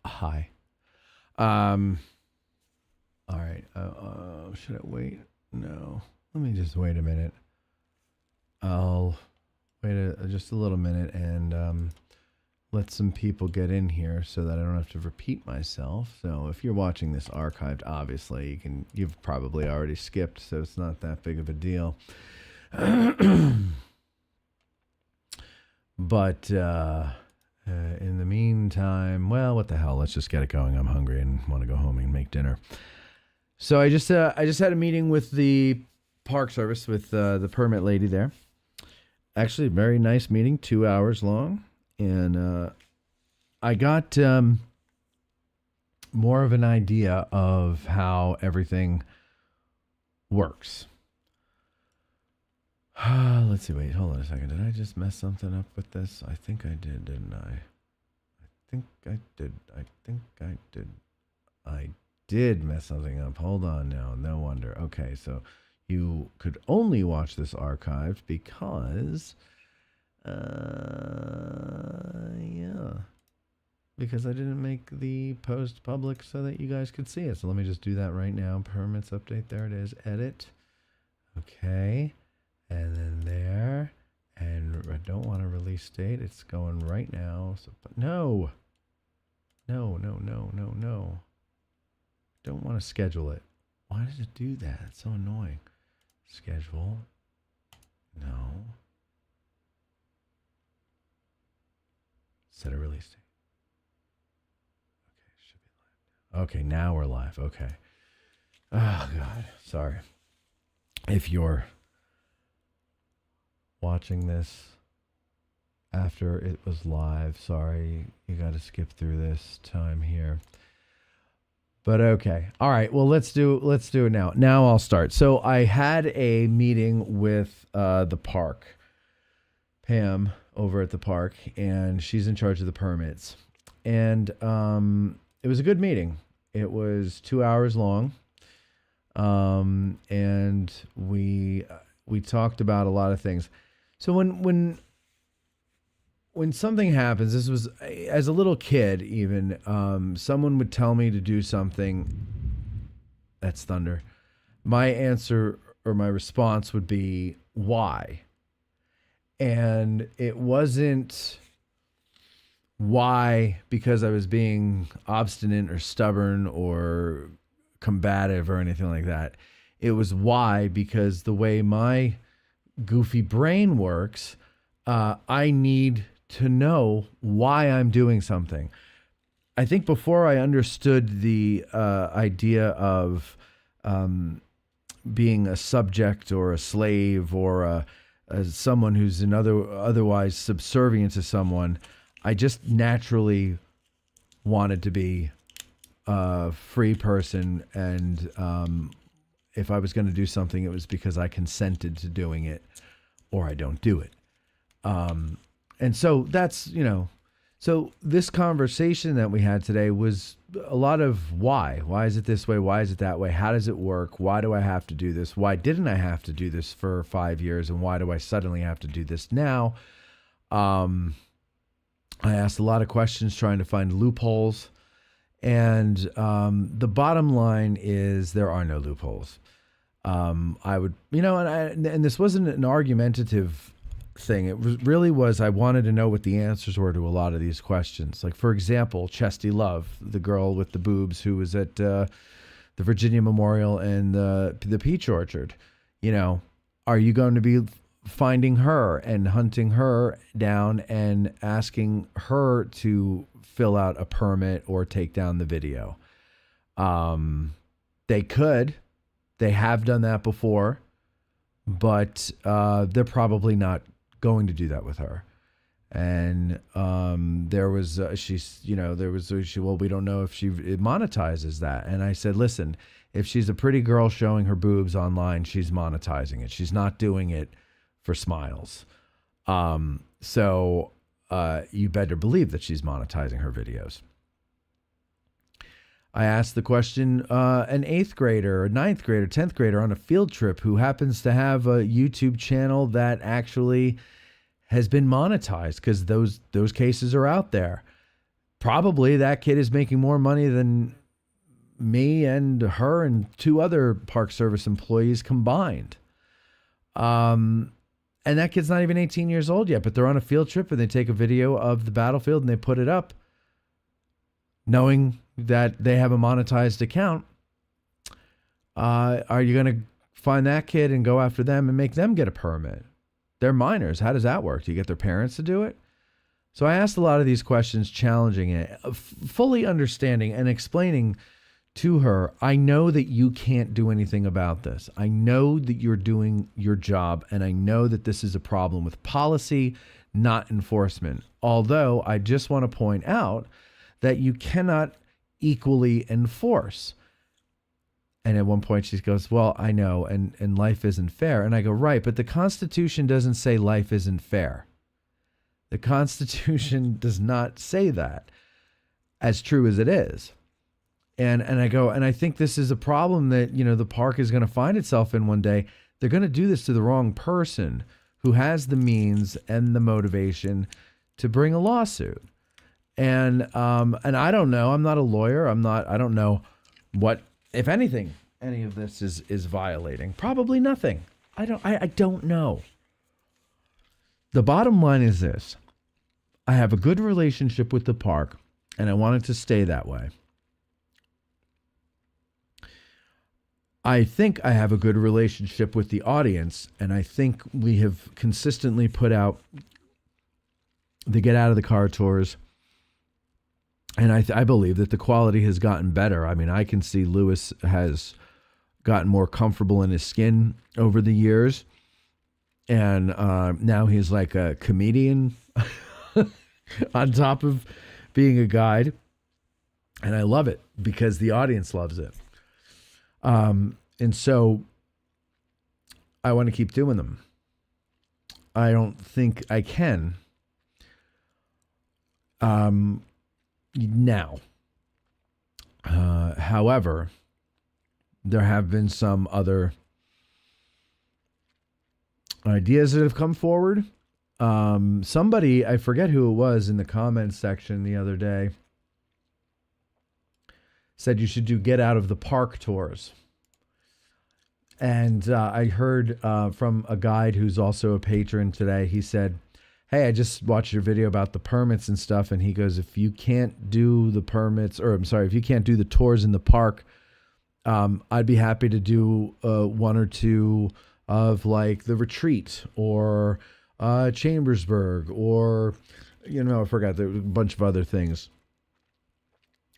Hi. All right. Should I wait? No. Let me just wait a minute. I'll wait just a little minute and let some people get in here so that I don't have to repeat myself. So if you're watching this archived, obviously you've probably already skipped, so it's not that big of a deal. But in the meantime, well, what the hell? Let's just get it going. I'm hungry and want to go home and make dinner. So I just had a meeting with the Park Service with the permit lady there. Actually, a very nice meeting, 2 hours long, and I got more of an idea of how everything works. Let's see. Wait, hold on a second. Did I just mess something up with this? I think I did, didn't I? I think I did. I did mess something up. Hold on now. No wonder. Okay, so you could only watch this archived because, because I didn't make the post public so that you guys could see it. So let me just do that right now. Permits update. There it is. Edit. Okay. And then there. And I don't want to release date. It's going right now. So, but no. No. Don't want to schedule it. Why does it do that? It's so annoying. Schedule. No. Set a release date. Okay, should be live. Okay, now we're live. Okay. Oh, God. Sorry. If you're watching this after it was live, sorry, you got to skip through this time here. But okay. All right. Well, let's do it now. Now I'll start. So I had a meeting with the park, Pam over at the park, and she's in charge of the permits. And it was a good meeting. It was 2 hours long. And we talked about a lot of things. So when something happens, this was as a little kid, even someone would tell me to do something. That's thunder. My answer or my response would be why, and it wasn't why because I was being obstinate or stubborn or combative or anything like that. It was why because the way my goofy brain works, I need to know why I'm doing something. I think before I understood the idea of being a subject or a slave or someone who's otherwise subservient to someone, I just naturally wanted to be a free person. And if I was going to do something, it was because I consented to doing it or I don't do it. And so that's, so this conversation that we had today was a lot of why. Why is it this way? Why is it that way? How does it work? Why do I have to do this? Why didn't I have to do this for 5 years? And why do I suddenly have to do this now? I asked a lot of questions trying to find loopholes. And the bottom line is there are no loopholes. I would, and this wasn't an argumentative thing. It was I wanted to know what the answers were to a lot of these questions. Like, for example, Chesty Love, the girl with the boobs who was at the Virginia Memorial and the Peach Orchard. Are you going to be finding her and hunting her down and asking her to fill out a permit or take down the video? They could. They have done that before, but they're probably not going to do that with her. And there was, well, we don't know if she monetizes that. And I said, listen, if she's a pretty girl showing her boobs online, she's monetizing it. She's not doing it for smiles. So you better believe that she's monetizing her videos. I asked the question, an 8th grader, a 9th grader, 10th grader on a field trip who happens to have a YouTube channel that actually has been monetized, because those cases are out there. Probably that kid is making more money than me and her and 2 other Park Service employees combined. And that kid's not even 18 years old yet, but they're on a field trip and they take a video of the battlefield and they put it up knowing that they have a monetized account. Are you going to find that kid and go after them and make them get a permit? They're minors. How does that work? Do you get their parents to do it? So I asked a lot of these questions, challenging it, fully understanding and explaining to her, I know that you can't do anything about this. I know that you're doing your job, and I know that this is a problem with policy, not enforcement. Although I just want to point out that you cannot equally enforce. And at one point she goes, well, I know, and life isn't fair. And I go, right, but the Constitution doesn't say life isn't fair. The Constitution does not say that, as true as it is. And I go, and I think this is a problem that, the park is going to find itself in one day. They're going to do this to the wrong person who has the means and the motivation to bring a lawsuit. And I don't know. I'm not a lawyer. I don't know what, if anything, any of this is violating. Probably nothing. I don't know. The bottom line is this. I have a good relationship with the park, and I want it to stay that way. I think I have a good relationship with the audience, and I think we have consistently put out the Get Out of the Car tours, and I believe that the quality has gotten better. I mean, I can see Lewis has gotten more comfortable in his skin over the years, and now he's like a comedian on top of being a guide, and I love it because the audience loves it. And so I want to keep doing them. I don't think I can. Now, however, there have been some other ideas that have come forward. Somebody, I forget who it was, in the comments section the other day said you should do Get Out of the Park tours. And I heard from a guide who's also a patron today. He said, hey, I just watched your video about the permits and stuff. And he goes, if you can't do the permits, or I'm sorry, if you can't do the tours in the park, I'd be happy to do 1 or 2 of like the Retreat or Chambersburg or, I forgot, there was a bunch of other things.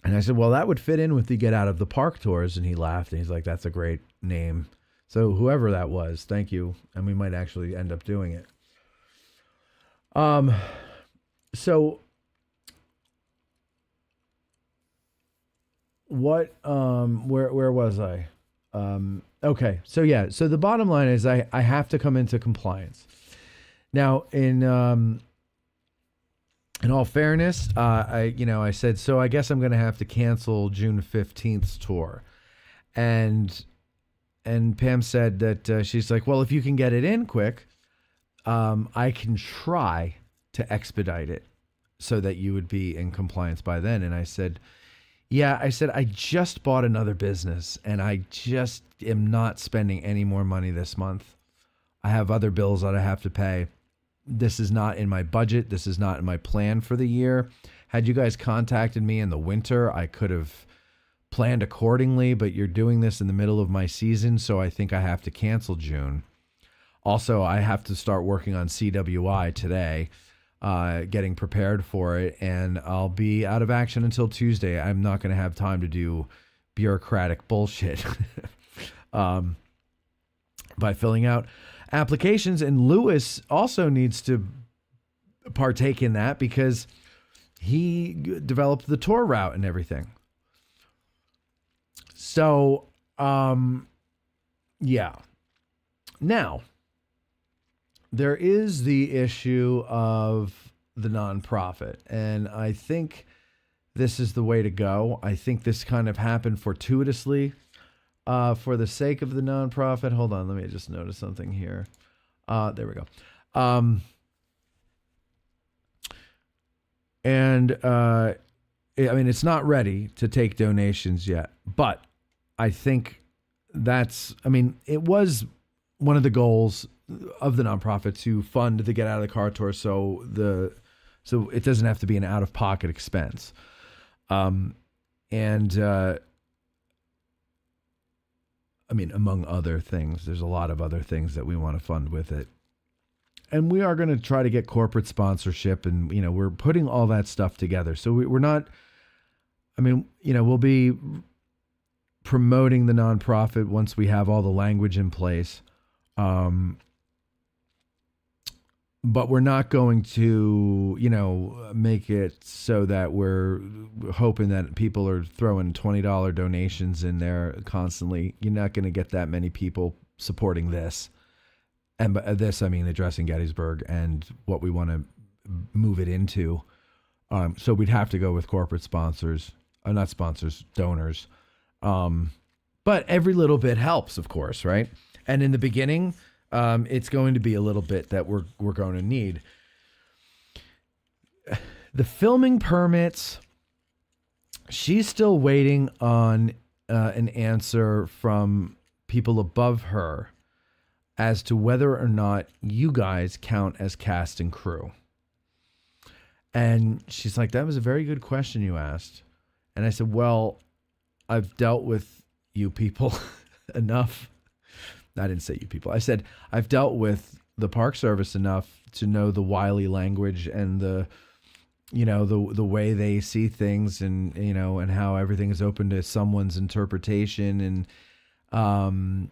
And I said, well, that would fit in with the Get Out of the Park tours. And he laughed and he's like, that's a great name. So whoever that was, thank you. And we might actually end up doing it. So what, where was I? Okay. So yeah. So the bottom line is I have to come into compliance. Now in all fairness, I said, so I guess I'm going to have to cancel June 15th's tour. And Pam said that she's like, well, if you can get it in quick, I can try to expedite it so that you would be in compliance by then. And I said, yeah, I just bought another business and I just am not spending any more money this month. I have other bills that I have to pay. This is not in my budget. This is not in my plan for the year. Had you guys contacted me in the winter, I could have planned accordingly, but you're doing this in the middle of my season, so I think I have to cancel June. Also, I have to start working on CWI today, getting prepared for it, and I'll be out of action until Tuesday. I'm not going to have time to do bureaucratic bullshit by filling out applications. And Lewis also needs to partake in that because he developed the tour route and everything. So, yeah. Now, there is the issue of the nonprofit. And I think this is the way to go. I think this kind of happened fortuitously for the sake of the nonprofit. Hold on, let me just notice something here. There we go. I mean, it's not ready to take donations yet, but I think it was one of the goals of the nonprofit to fund the Get Out of the Car tour, so it doesn't have to be an out-of-pocket expense. Among other things, there's a lot of other things that we want to fund with it. And we are going to try to get corporate sponsorship, and, we're putting all that stuff together. So we're not, we'll be promoting the nonprofit once we have all the language in place. But we're not going to, make it so that we're hoping that people are throwing $20 donations in there constantly. You're not going to get that many people supporting this. And by this, I mean Addressing Gettysburg and what we want to move it into. So we'd have to go with corporate sponsors, not sponsors, donors. But every little bit helps, of course, right? And in the beginning, it's going to be a little bit that we're going to need. The filming permits, she's still waiting on an answer from people above her as to whether or not you guys count as cast and crew. And she's like, that was a very good question you asked. And I said, well, I've dealt with you people enough. I didn't say you people. I said, I've dealt with the Park Service enough to know the wily language and the way they see things, and, and how everything is open to someone's interpretation. And,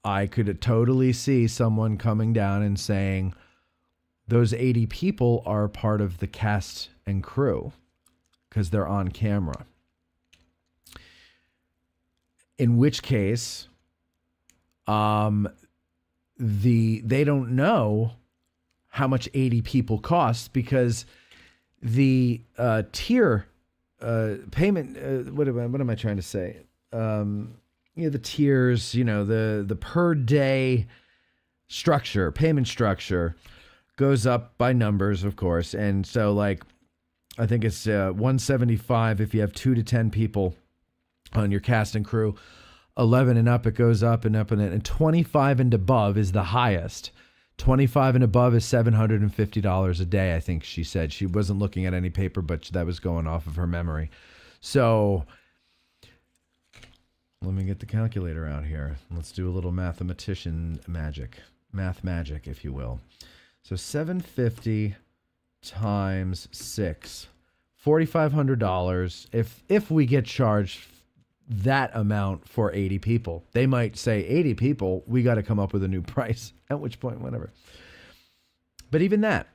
I could totally see someone coming down and saying those 80 people are part of the cast and crew because they're on camera. In which case, they don't know how much 80 people cost, because the tier payment. What am I trying to say? The tiers, the per day structure, payment structure goes up by numbers, of course. And so, like, I think it's $175 if you have 2 to 10 people on your cast and crew. 11 and up, it goes up and up, and 25 and above is the highest. 25 and above is $750 a day, I think she said. She wasn't looking at any paper, but that was going off of her memory. So let me get the calculator out here. Let's do a little math magic, if you will. So 750 times 6, $4,500. If we get charged that amount for 80 people, they might say 80 people, we got to come up with a new price, at which point, whatever. But even that,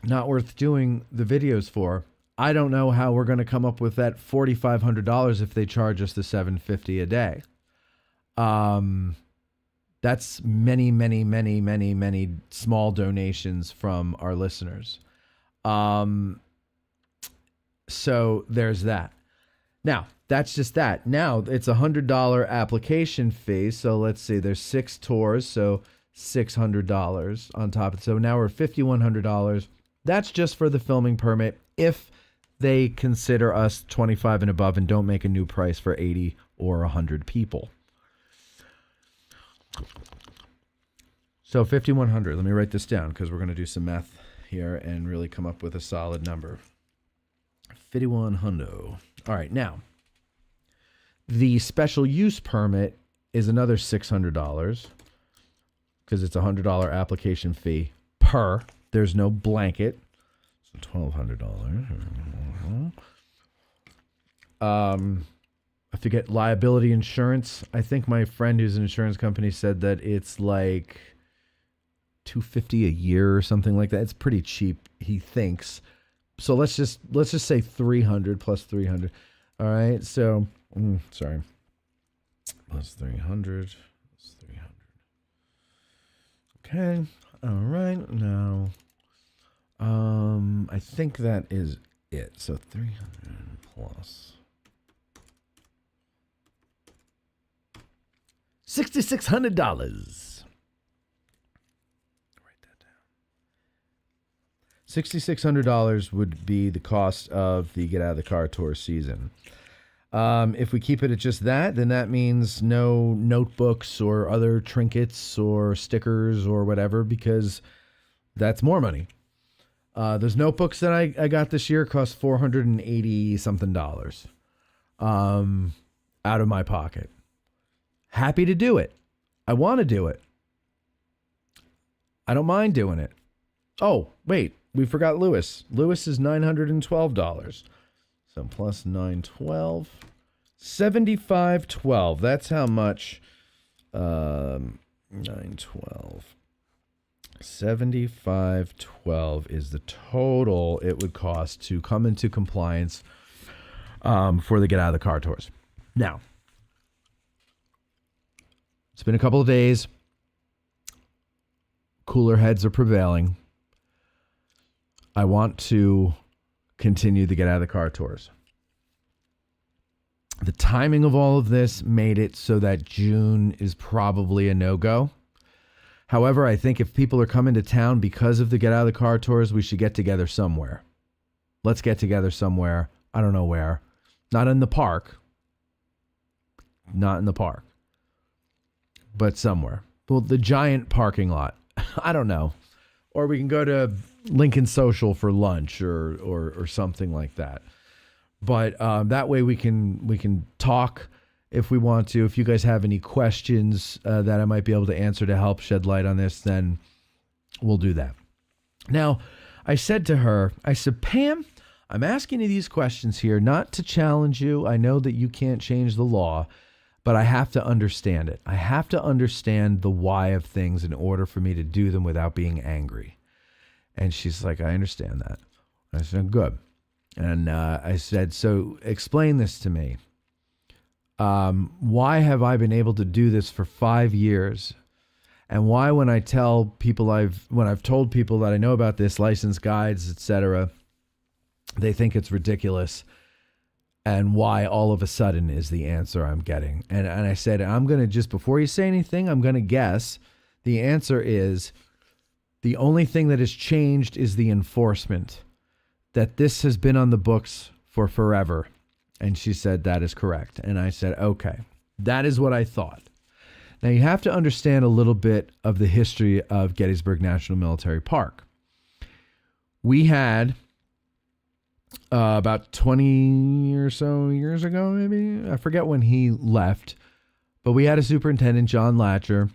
not worth doing the videos for. I don't know how we're going to come up with that $4,500 if they charge us the $750 a day. That's many, many, many, many, many small donations from our listeners. So there's that. Now, that's just that. Now, it's a $100 application fee. So let's see, there's 6 tours, so $600 on top of it. So now we're $5,100. That's just for the filming permit if they consider us 25 and above and don't make a new price for 80 or 100 people. So 5,100. Let me write this down because we're going to do some math here and really come up with a solid number. 5,100. All right, now the special use permit is another $600 because it's a $100 application fee per. There's no blanket. So $1,200. I forget liability insurance. I think my friend who's an insurance company said that it's like $250 a year or something like that. It's pretty cheap, he thinks. So let's just say 300 plus 300. All right. So sorry. Plus 300. Plus 300. Okay. All right. Now, I think that is it. So 300 plus $6,600. Write that down. $6,600 would be the cost of the Get Out of the Car tour season. If we keep it at just that, then that means no notebooks or other trinkets or stickers or whatever, because that's more money. Those notebooks that I got this year cost $480 something out of my pocket. Happy to do it. I want to do it. I don't mind doing it. Oh, wait, we forgot Lewis. Lewis is $912. So plus 912, 7512. That's how much. 912. 7512 is the total it would cost to come into compliance for the Get Out of the Car tours. Now, it's been a couple of days. Cooler heads are prevailing. I want to continue the Get Out of the Car tours. The timing of all of this made it so that June is probably a no-go. However, I think if people are coming to town because of the Get Out of the Car tours, we should get together somewhere. Let's get together somewhere. I don't know where. Not in the park. Not in the park. But somewhere. Well, the giant parking lot. I don't know. Or we can go to Lincoln Social for lunch or something like that. But that way we can talk if we want to. If you guys have any questions that I might be able to answer to help shed light on this, then we'll do that. Now, I said to her, I said, Pam, I'm asking you these questions here not to challenge you. I know that you can't change the law, but I have to understand it. I have to understand the why of things in order for me to do them without being angry. And she's like, I understand that. I said, good. And I said, so explain this to me. Why have I been able to do this for 5 years? And why, when I tell people when I've told people that I know about this, license guides, etc., they think it's ridiculous. And why all of a sudden is the answer I'm getting. And I said, I'm going to just, before you say anything, I'm going to guess. The answer is the only thing that has changed is the enforcement. That this has been on the books for forever. And she said, that is correct. And I said, okay, that is what I thought. Now you have to understand a little bit of the history of Gettysburg National Military Park. We had about 20 or so years ago, maybe, I forget when he left, but we had a superintendent, John Latcher,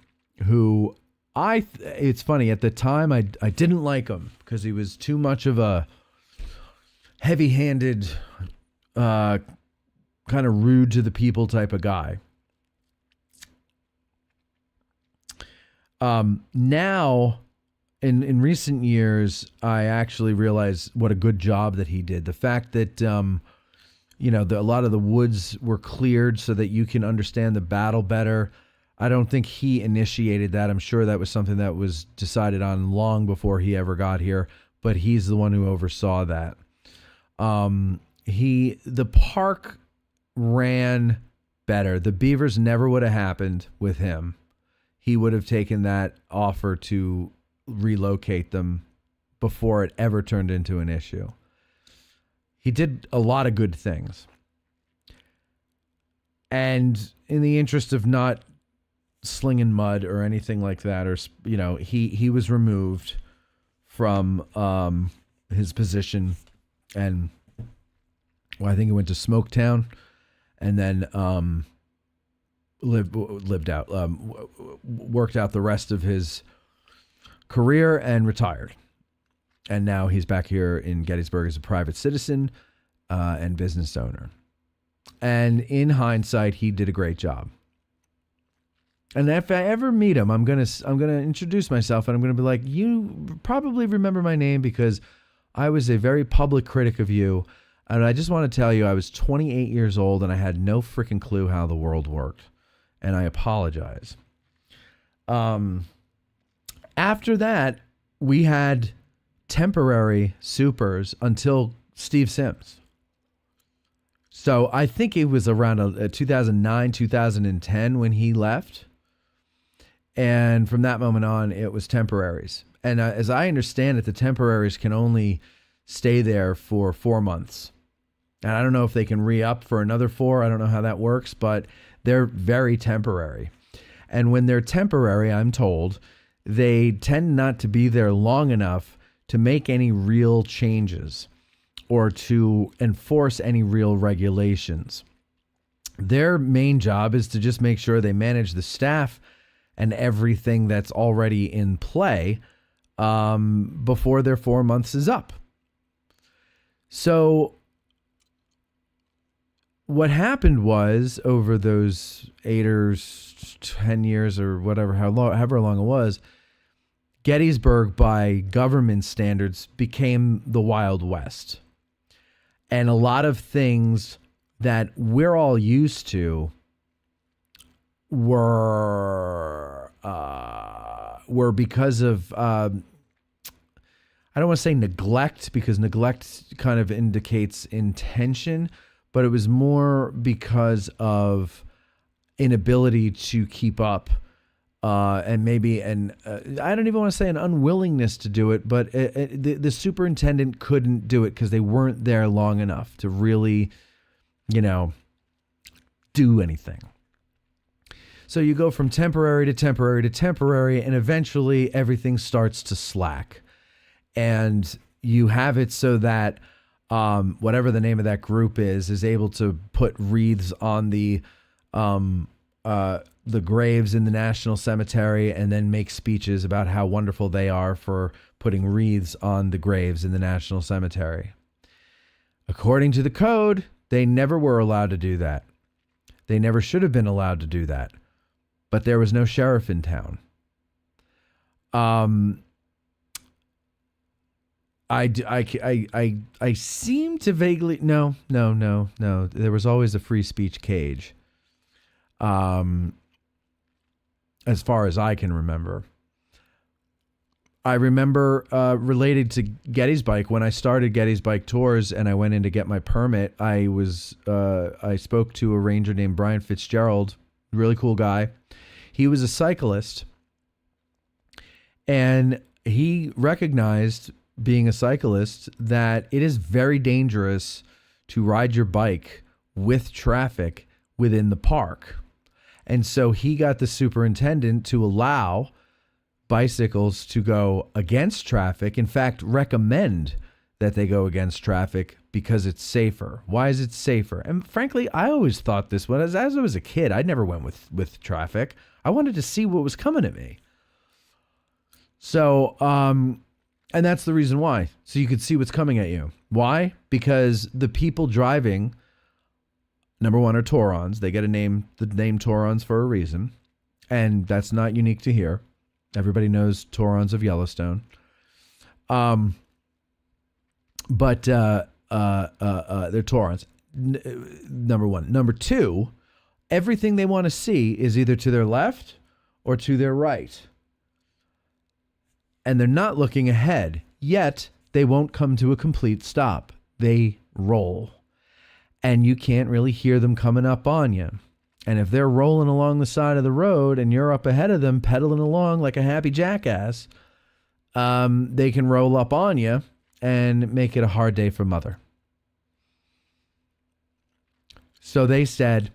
who it's funny, at the time I didn't like him because he was too much of a heavy-handed, kind of rude to the people type of guy. Now, in recent years, I actually realize what a good job that he did. The fact that, a lot of the woods were cleared so that you can understand the battle better. I don't think he initiated that. I'm sure that was something that was decided on long before he ever got here, but he's the one who oversaw that. The park ran better. The beavers never would have happened with him. He would have taken that offer to relocate them before it ever turned into an issue. He did a lot of good things. And in the interest of not slinging mud or anything like that, or, he was removed from his position, and I think he went to Smoketown, and then worked out the rest of his career and retired. And now he's back here in Gettysburg as a private citizen and business owner. And in hindsight, he did a great job. And if I ever meet him, I'm gonna introduce myself, and I'm gonna be like, you probably remember my name because I was a very public critic of you. And I just want to tell you, I was 28 years old and I had no freaking clue how the world worked. And I apologize. After that, we had temporary supers until Steve Sims. So I think it was around 2009, 2010 when he left. And from that moment on, it was temporaries. And as I understand it, the temporaries can only stay there for 4 months. And I don't know if they can re-up for another 4. I don't know how that works, but they're very temporary. And when they're temporary, I'm told, they tend not to be there long enough to make any real changes or to enforce any real regulations. Their main job is to just make sure they manage the staff and everything that's already in play before their 4 months is up. So what happened was, over those 8 or 10 years or whatever, however long it was, Gettysburg, by government standards, became the Wild West. And a lot of things that we're all used to were because of, I don't want to say neglect, because neglect kind of indicates intention, but it was more because of inability to keep up, and maybe I don't even want to say an unwillingness to do it, but the superintendent couldn't do it because they weren't there long enough to really, do anything. So you go from temporary to temporary to temporary, and eventually everything starts to slack. And you have it so that whatever the name of that group is able to put wreaths on the graves in the National Cemetery, and then make speeches about how wonderful they are for putting wreaths on the graves in the National Cemetery. According to the code, they never were allowed to do that. They never should have been allowed to do that. But there was no sheriff in town. I seem to vaguely no. There was always a free speech cage. As far as I can remember. I remember related to Gettysburg, when I started Gettysburg Tours and I went in to get my permit, I spoke to a ranger named Brian Fitzgerald, really cool guy. He was a cyclist, and he recognized, being a cyclist, that it is very dangerous to ride your bike with traffic within the park. And so he got the superintendent to allow bicycles to go against traffic. In fact, recommend that they go against traffic because it's safer. Why is it safer? And frankly, I always thought this one, as I was a kid, I never went with traffic. I wanted to see what was coming at me. So, and that's the reason why. So you could see what's coming at you. Why? Because the people driving, number one, are Taurons. They get the name Taurons for a reason. And that's not unique to here. Everybody knows Taurons of Yellowstone. But they're Taurons, number one. Number two, everything they want to see is either to their left or to their right. And they're not looking ahead, yet they won't come to a complete stop. They roll. And you can't really hear them coming up on you. And if they're rolling along the side of the road and you're up ahead of them, pedaling along like a happy jackass, they can roll up on you and make it a hard day for mother. So they said,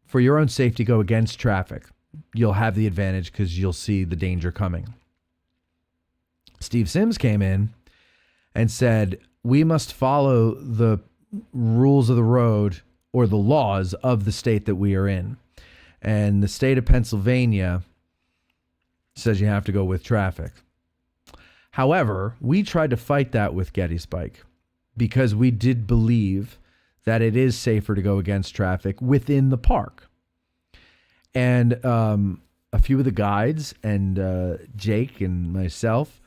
for your own safety, go against traffic. You'll have the advantage because you'll see the danger coming. Steve Sims came in and said, we must follow the rules of the road or the laws of the state that we are in. And the state of Pennsylvania says you have to go with traffic. However, we tried to fight that with Gettysburg because we did believe that it is safer to go against traffic within the park. And a few of the guides and Jake and myself,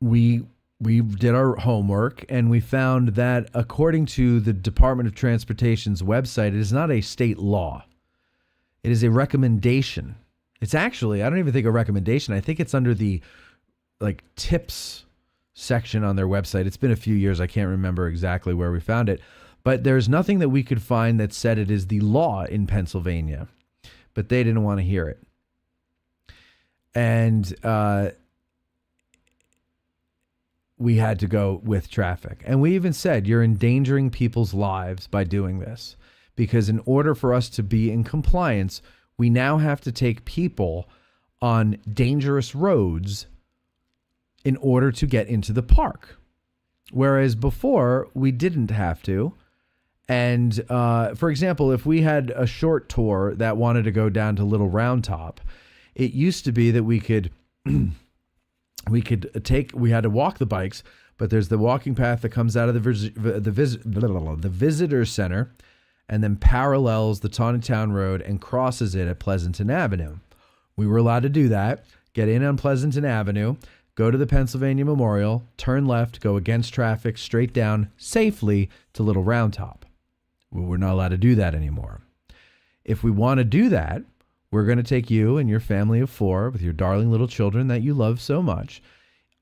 we did our homework, and we found that according to the Department of Transportation's website, it is not a state law. It is a recommendation. It's actually, I don't even think a recommendation. I think it's under the tips section on their website. It's been a few years. I can't remember exactly where we found it, but there's nothing that we could find that said it is the law in Pennsylvania, but they didn't want to hear it. And we had to go with traffic. And we even said, you're endangering people's lives by doing this, because in order for us to be in compliance, we now have to take people on dangerous roads in order to get into the park. Whereas before, we didn't have to. And for example, if we had a short tour that wanted to go down to Little Round Top, it used to be that we had to walk the bikes, but there's the walking path that comes out of the visitor center and then parallels the Tawnytown Road and crosses it at Pleasanton Avenue. We were allowed to do that, get in on Pleasanton Avenue, go to the Pennsylvania Memorial, turn left, go against traffic, straight down safely to Little Round Top. We're not allowed to do that anymore. If we want to do that, we're going to take you and your family of 4 with your darling little children that you love so much,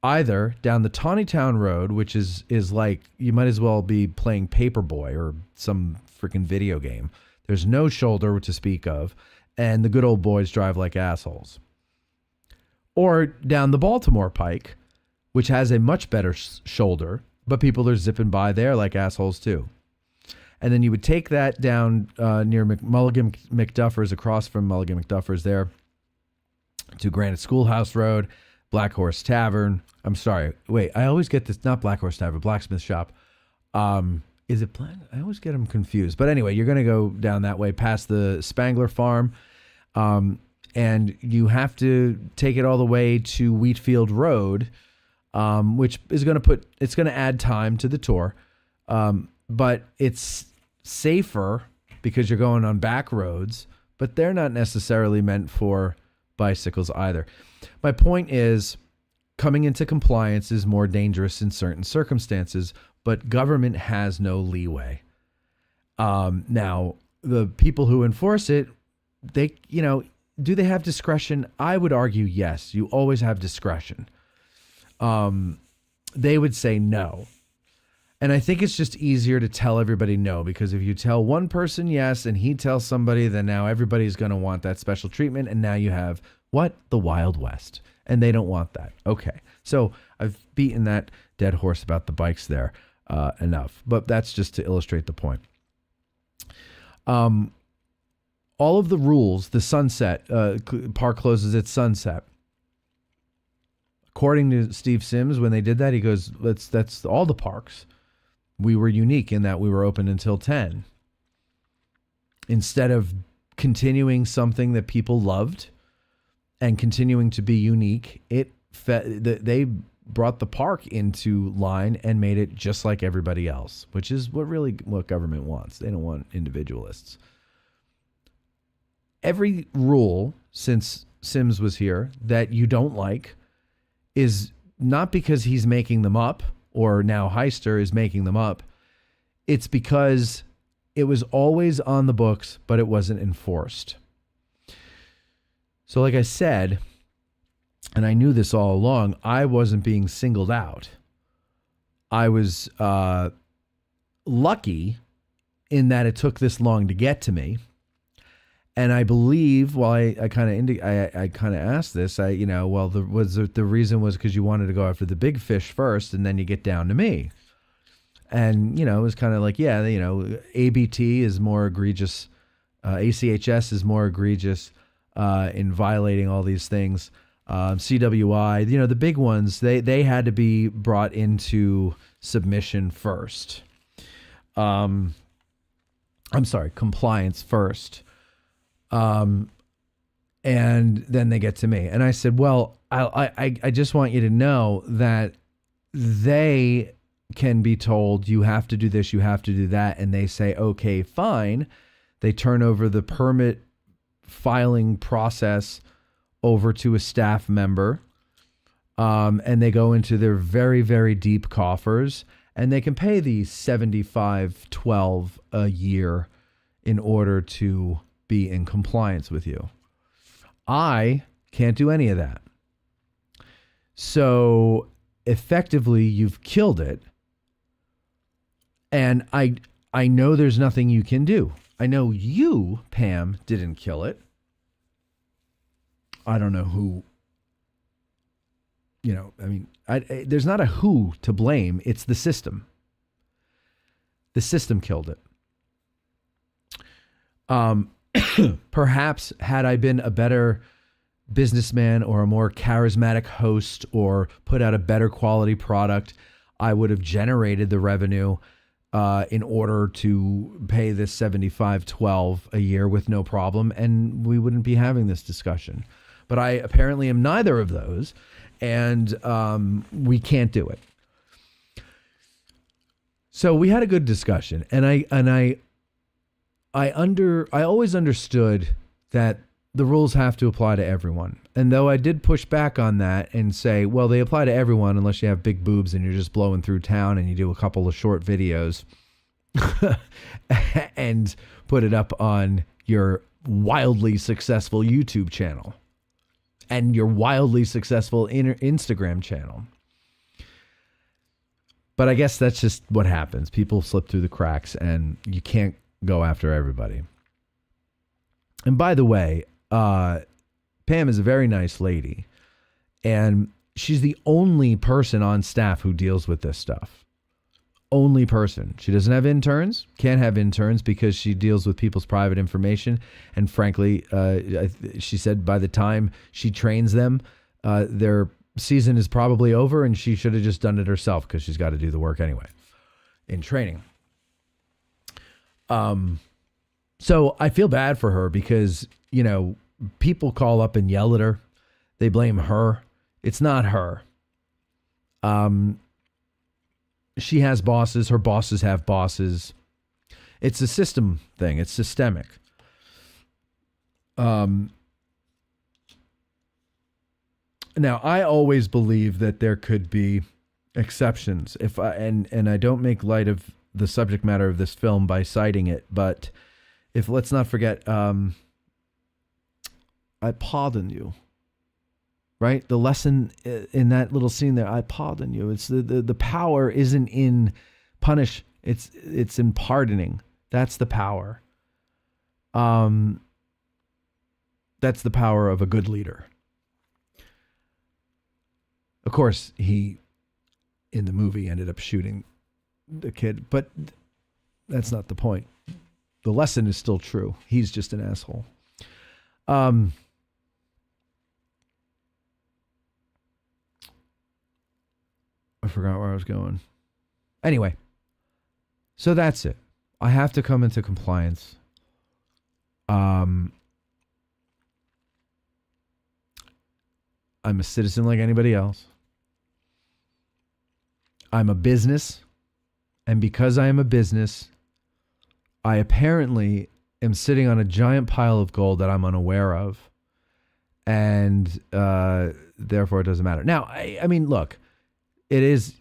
either down the Tawnytown Road, which is like, you might as well be playing Paperboy or some freaking video game. There's no shoulder to speak of, and the good old boys drive like assholes. Or down the Baltimore Pike, which has a much better shoulder, but people are zipping by there like assholes too. And then you would take that down near Mulligan McDuffers, across from Mulligan McDuffers there, to Granite Schoolhouse Road, Black Horse Tavern. I'm sorry. Wait, I always get this. Not Black Horse Tavern, Blacksmith Shop. Is it Black? I always get them confused. But anyway, you're going to go down that way past the Spangler Farm. And you have to take it all the way to Wheatfield Road, which is going to add time to the tour. But it's safer because you're going on back roads, but they're not necessarily meant for bicycles either. My point is, coming into compliance is more dangerous in certain circumstances, but government has no leeway. Now, the people who enforce it, do they have discretion? I would argue yes. You always have discretion. They would say no. And I think it's just easier to tell everybody no, because if you tell one person yes and he tells somebody, then now everybody's going to want that special treatment. And now you have what? The Wild West. And they don't want that. Okay. So I've beaten that dead horse about the bikes there enough. But that's just to illustrate the point. All of the rules, the sunset, park closes at sunset. According to Steve Sims, when they did that, he goes, that's all the parks. We were unique in that we were open until 10. Instead of continuing something that people loved and continuing to be unique, they brought the park into line and made it just like everybody else, which is what government wants. They don't want individualists. Every rule since Sims was here that you don't like is not because he's making them up, or now Heister is making them up. It's because it was always on the books, but it wasn't enforced. So like I said, and I knew this all along, I wasn't being singled out. I was lucky in that it took this long to get to me. And I believe, well, I kind of asked this. The reason was because you wanted to go after the big fish first, and then you get down to me. And it was kind of like, ABT is more egregious, ACHS is more egregious in violating all these things. CWI, the big ones, they had to be brought into submission first. I'm sorry, compliance first. And then they get to me. And I said, well, I just want you to know that they can be told you have to do this, you have to do that. And they say, okay, fine. They turn over the permit filing process over to a staff member. And they go into their very, very deep coffers, and they can pay the $75.12 a year in order to be in compliance with you. I can't do any of that. So effectively you've killed it. And I know there's nothing you can do. I know you, Pam, didn't kill it. I don't know who, there's not a who to blame. It's the system. The system killed it. Perhaps had I been a better businessman or a more charismatic host or put out a better quality product, I would have generated the revenue in order to pay this $75.12 a year with no problem, and we wouldn't be having this discussion. But I apparently am neither of those, and we can't do it. So we had a good discussion, and I always understood that the rules have to apply to everyone. And though I did push back on that and say, well, they apply to everyone unless you have big boobs and you're just blowing through town and you do a couple of short videos and put it up on your wildly successful YouTube channel and your wildly successful Instagram channel. But I guess that's just what happens. People slip through the cracks and you can't go after everybody. And by the way, Pam is a very nice lady, and she's the only person on staff who deals with this stuff. Only person. She doesn't have interns, can't have interns because she deals with people's private information. And frankly, she said by the time she trains them, their season is probably over, and she should have just done it herself because she's got to do the work anyway in training. So I feel bad for her because, people call up and yell at her. They blame her. It's not her. She has bosses. Her bosses have bosses. It's a system thing. It's systemic. Now, I always believe that there could be exceptions. And I don't make light of the subject matter of this film by citing it, but let's not forget, I pardon you, right? The lesson in that little scene there, I pardon you. It's the power isn't in punish. It's in pardoning. That's the power. That's the power of a good leader. Of course, he, in the movie, ended up shooting the kid, but that's not the point. The lesson is still true. He's just an asshole. I forgot where I was going. Anyway, so that's it. I have to come into compliance. I'm a citizen like anybody else. I'm a business. And because I am a business, I apparently am sitting on a giant pile of gold that I'm unaware of. And therefore, it doesn't matter. Now, I mean, look, it is,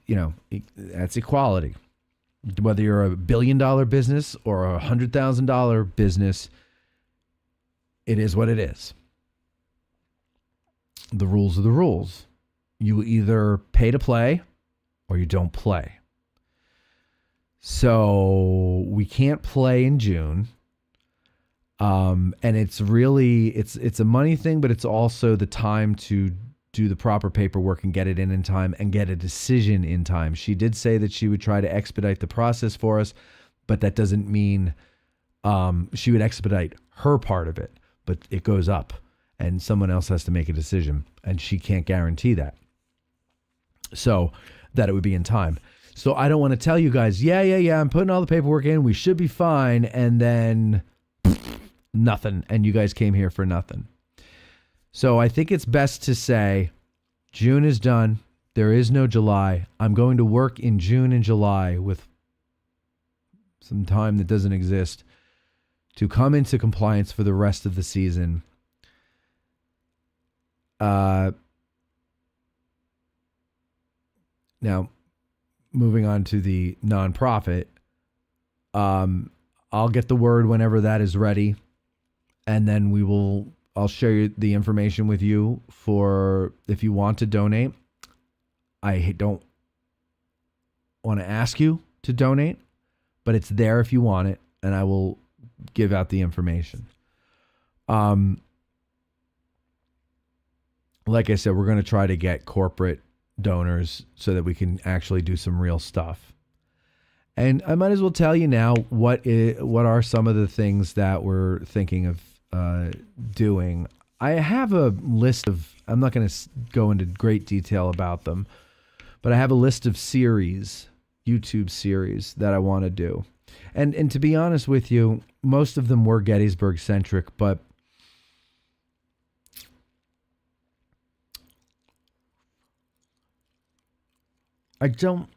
that's equality. Whether you're a $1 billion business or a $100,000 business, it is what it is. The rules are the rules. You either pay to play or you don't play. So we can't play in June. And it's really, it's a money thing, but it's also the time to do the proper paperwork and get it in time and get a decision in time. She did say that she would try to expedite the process for us, but that doesn't mean she would expedite her part of it, but it goes up and someone else has to make a decision and she can't guarantee that. So that it would be in time. So I don't want to tell you guys, yeah, I'm putting all the paperwork in. We should be fine. And then nothing. And you guys came here for nothing. So I think it's best to say June is done. There is no July. I'm going to work in June and July with some time that doesn't exist to come into compliance for the rest of the season. Now, moving on to the nonprofit, I'll get the word whenever that is ready, and then I'll share the information with you for if you want to donate. I don't want to ask you to donate, but it's there if you want it, and I will give out the information. Like I said, we're going to try to get corporate donors so that we can actually do some real stuff. And I might as well tell you now what are some of the things that we're thinking of doing. I have a list of, I'm not going to go into great detail about them, but I have a list of YouTube series that I want to do. And to be honest with you, most of them were Gettysburg centric, but I don't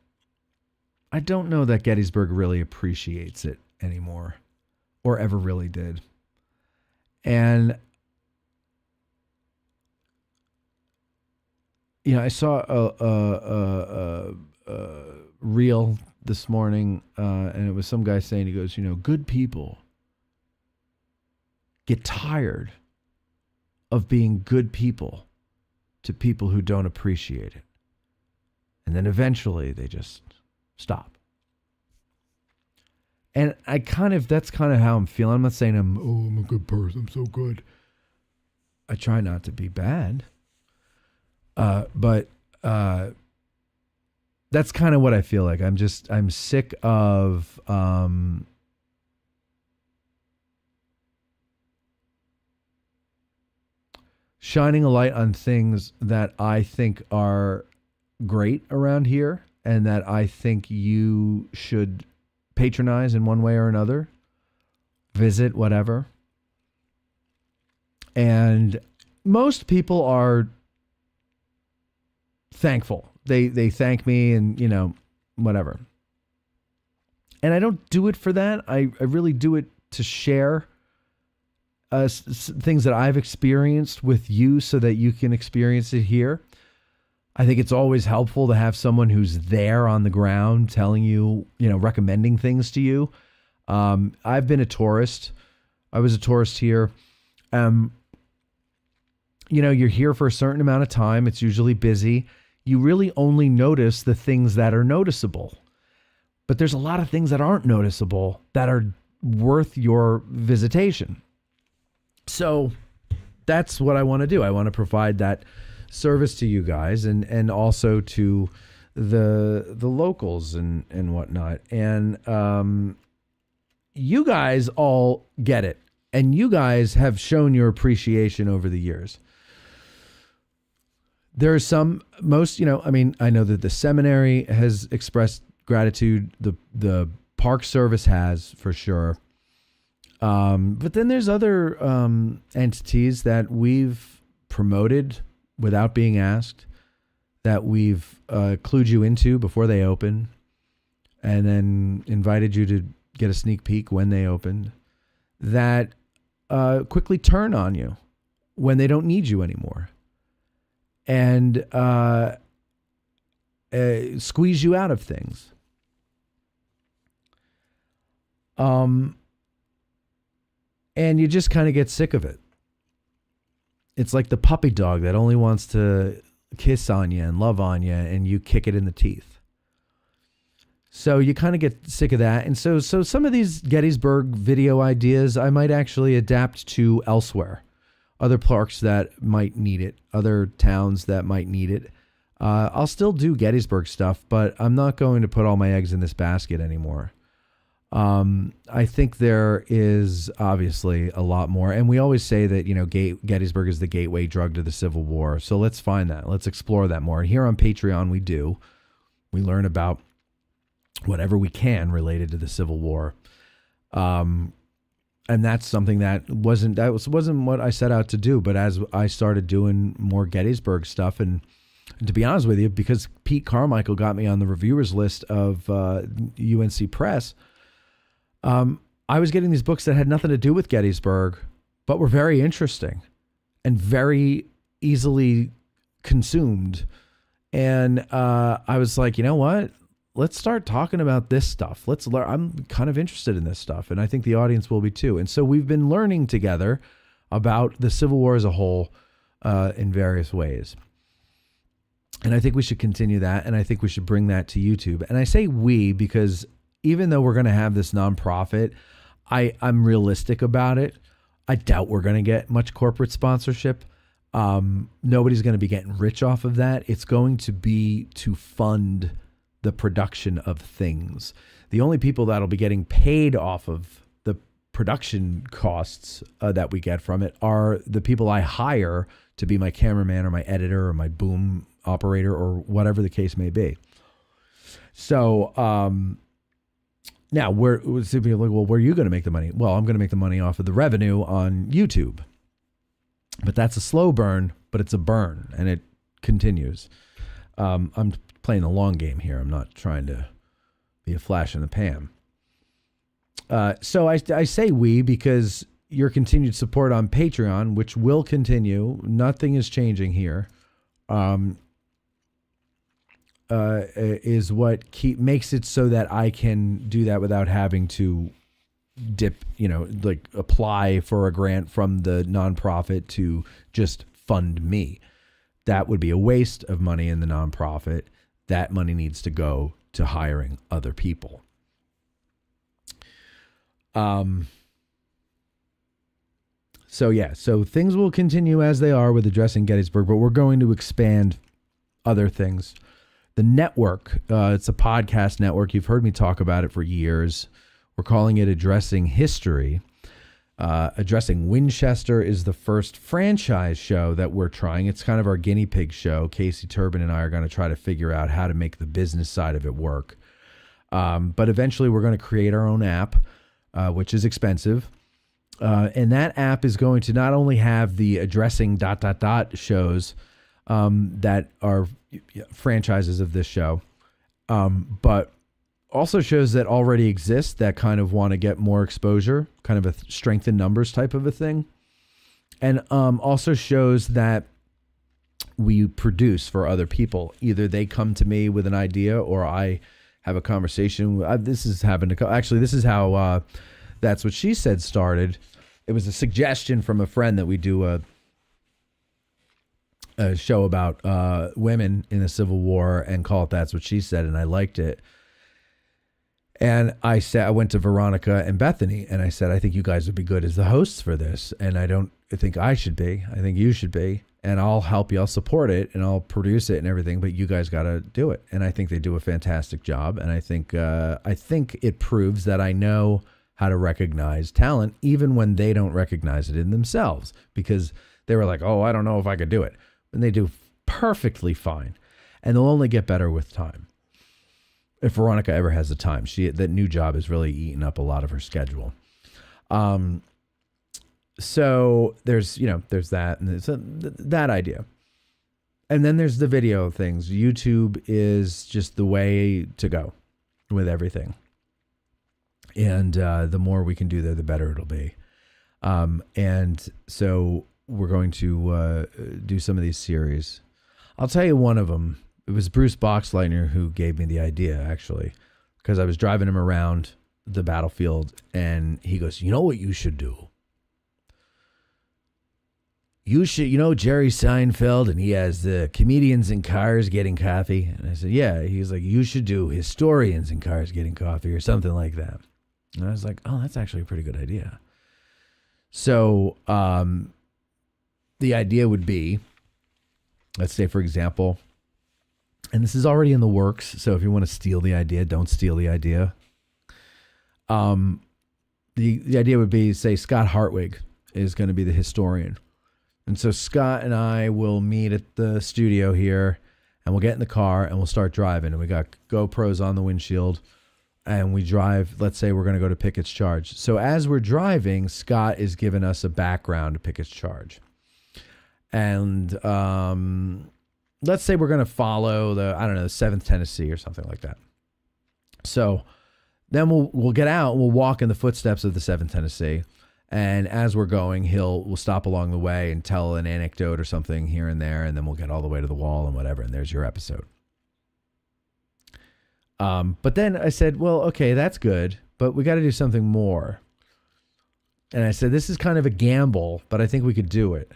know that Gettysburg really appreciates it anymore, or ever really did. And I saw a reel this morning, and it was some guy saying, he goes, good people get tired of being good people to people who don't appreciate it. And then eventually they just stop. And that's kind of how I'm feeling. I'm not saying I'm a good person, I'm so good. I try not to be bad. But that's kind of what I feel like. I'm sick of shining a light on things that I think are great around here and that I think you should patronize in one way or another, visit, whatever. And most people are thankful. They thank me and, whatever. And I don't do it for that. I really do it to share things that I've experienced with you so that you can experience it here. I think it's always helpful to have someone who's there on the ground telling you, recommending things to you. I've been a tourist. I was a tourist here. You're here for a certain amount of time. It's usually busy. You really only notice the things that are noticeable. But there's a lot of things that aren't noticeable that are worth your visitation. So that's what I want to do. I want to provide that service to you guys and also to the locals and whatnot. And you guys all get it. And you guys have shown your appreciation over the years. There are I know that the seminary has expressed gratitude. The Park Service has, for sure. But then there's other entities that we've promoted without being asked, that we've clued you into before they open, and then invited you to get a sneak peek when they opened, that quickly turn on you when they don't need you anymore. And squeeze you out of things. And you just kind of get sick of it. It's like the puppy dog that only wants to kiss on you and love on you, and you kick it in the teeth. So you kind of get sick of that. And so some of these Gettysburg video ideas I might actually adapt to elsewhere. Other parks that might need it, other towns that might need it. I'll still do Gettysburg stuff, but I'm not going to put all my eggs in this basket anymore. I think there is obviously a lot more. And we always say that, Gettysburg is the gateway drug to the Civil War. So let's find that. Let's explore that more. And here on Patreon, we do. We learn about whatever we can related to the Civil War. And that's something that wasn't what I set out to do. But as I started doing more Gettysburg stuff, and to be honest with you, because Pete Carmichael got me on the reviewers list of UNC Press, I was getting these books that had nothing to do with Gettysburg, but were very interesting and very easily consumed. And I was like, you know what? Let's start talking about this stuff. Let's learn. I'm kind of interested in this stuff, and I think the audience will be too. And so we've been learning together about the Civil War as a whole in various ways. And I think we should continue that. And I think we should bring that to YouTube. And I say we because even though we're going to have this nonprofit, I'm realistic about it. I doubt we're going to get much corporate sponsorship. Nobody's going to be getting rich off of that. It's going to be to fund the production of things. The only people that'll be getting paid off of the production costs that we get from it are the people I hire to be my cameraman or my editor or my boom operator or whatever the case may be. So now we're like, well, where are you going to make the money? Well, I'm going to make the money off of the revenue on YouTube. But that's a slow burn, but it's a burn, and it continues. I'm playing the long game here. I'm not trying to be a flash in the pan. So I say we because your continued support on Patreon, which will continue, nothing is changing here, is what makes it so that I can do that without having to dip, like apply for a grant from the nonprofit to just fund me. That would be a waste of money in the nonprofit. That money needs to go to hiring other people. So things will continue as they are with Addressing Gettysburg, but we're going to expand other things. The network, it's a podcast network. You've heard me talk about it for years. We're calling it Addressing History. Addressing Winchester is the first franchise show that we're trying. It's kind of our guinea pig show. Casey Turbin and I are going to try to figure out how to make the business side of it work. But eventually we're going to create our own app, which is expensive. And that app is going to not only have the addressing ... shows that are franchises of this show, but also shows that already exist that kind of want to get more exposure, kind of a strength in numbers type of a thing. And also shows that we produce for other people. Either they come to me with an idea or I have a conversation. This is how That's What She Said started. It was a suggestion from a friend that we do a show about women in the Civil War and call it That's What She Said, and I liked it. And I went to Veronica and Bethany, and I said, I think you guys would be good as the hosts for this, and I don't think I should be. I think you should be, and I'll help you. I'll support it, and I'll produce it and everything, but you guys got to do it. And I think they do a fantastic job, and I think it proves that I know how to recognize talent, even when they don't recognize it in themselves, because they were like, oh, I don't know if I could do it. And they do perfectly fine, and they'll only get better with time. If Veronica ever has the time, that new job has really eaten up a lot of her schedule. So there's that, and there's that idea. And then there's the video things. YouTube is just the way to go with everything. And the more we can do there, the better it'll be. And so we're going to do some of these series. I'll tell you one of them. It was Bruce Boxleitner who gave me the idea, actually, because I was driving him around the battlefield, and he goes, you know what you should do? You should, Jerry Seinfeld, and he has the comedians in cars getting coffee. And I said, yeah. He's like, you should do historians in cars getting coffee or something like that. And I was like, oh, that's actually a pretty good idea. So the idea would be, let's say, for example, and this is already in the works, so if you want to steal the idea, don't steal the idea. The idea would be, say, Scott Hartwig is going to be the historian. And so Scott and I will meet at the studio here, and we'll get in the car, and we'll start driving. And we got GoPros on the windshield, and we drive. Let's say we're going to go to Pickett's Charge. So as we're driving, Scott is giving us a background to Pickett's Charge. And let's say we're going to follow the 7th Tennessee or something like that. So then we'll get out and we'll walk in the footsteps of the 7th Tennessee. And as we're going, we'll stop along the way and tell an anecdote or something here and there. And then we'll get all the way to the wall and whatever. And there's your episode. But then I said, well, okay, that's good, but we got to do something more. And I said, this is kind of a gamble, but I think we could do it.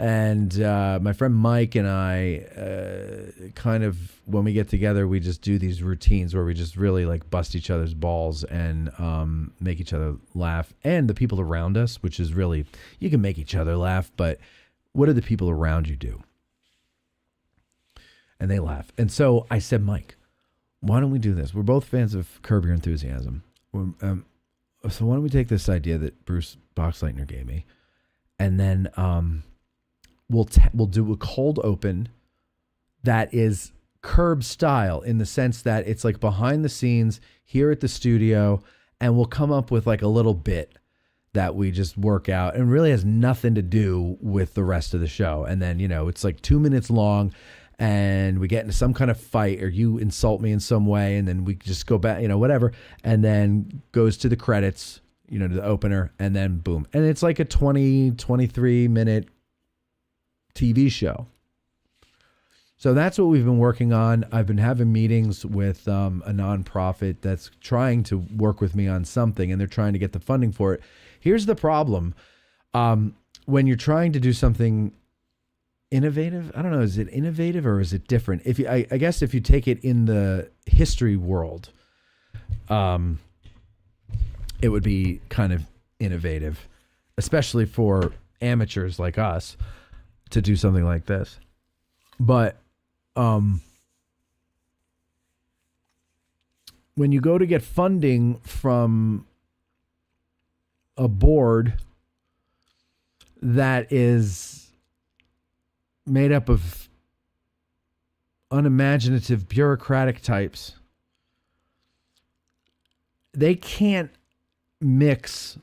And my friend Mike and I kind of, when we get together, we just do these routines where we just really like bust each other's balls and make each other laugh. And the people around us, which is really, you can make each other laugh, but what do the people around you do? And they laugh. And so I said, Mike, why don't we do this? We're both fans of Curb Your Enthusiasm. So why don't we take this idea that Bruce Boxleitner gave me, and then we'll do a cold open that is Curb style, in the sense that it's like behind the scenes here at the studio, and we'll come up with like a little bit that we just work out and really has nothing to do with the rest of the show. And then, it's like 2 minutes long, and we get into some kind of fight, or you insult me in some way, and then we just go back, whatever, and then goes to the credits, to the opener, and then boom. And it's like a 23 minute TV show. So that's what we've been working on. I've been having meetings with a nonprofit that's trying to work with me on something, and they're trying to get the funding for it. Here's the problem. When you're trying to do something innovative, I don't know, is it innovative or is it different? I guess if you take it in the history world, it would be kind of innovative, especially for amateurs like us to do something like this. But when you go to get funding from a board that is made up of unimaginative bureaucratic types, they can't mix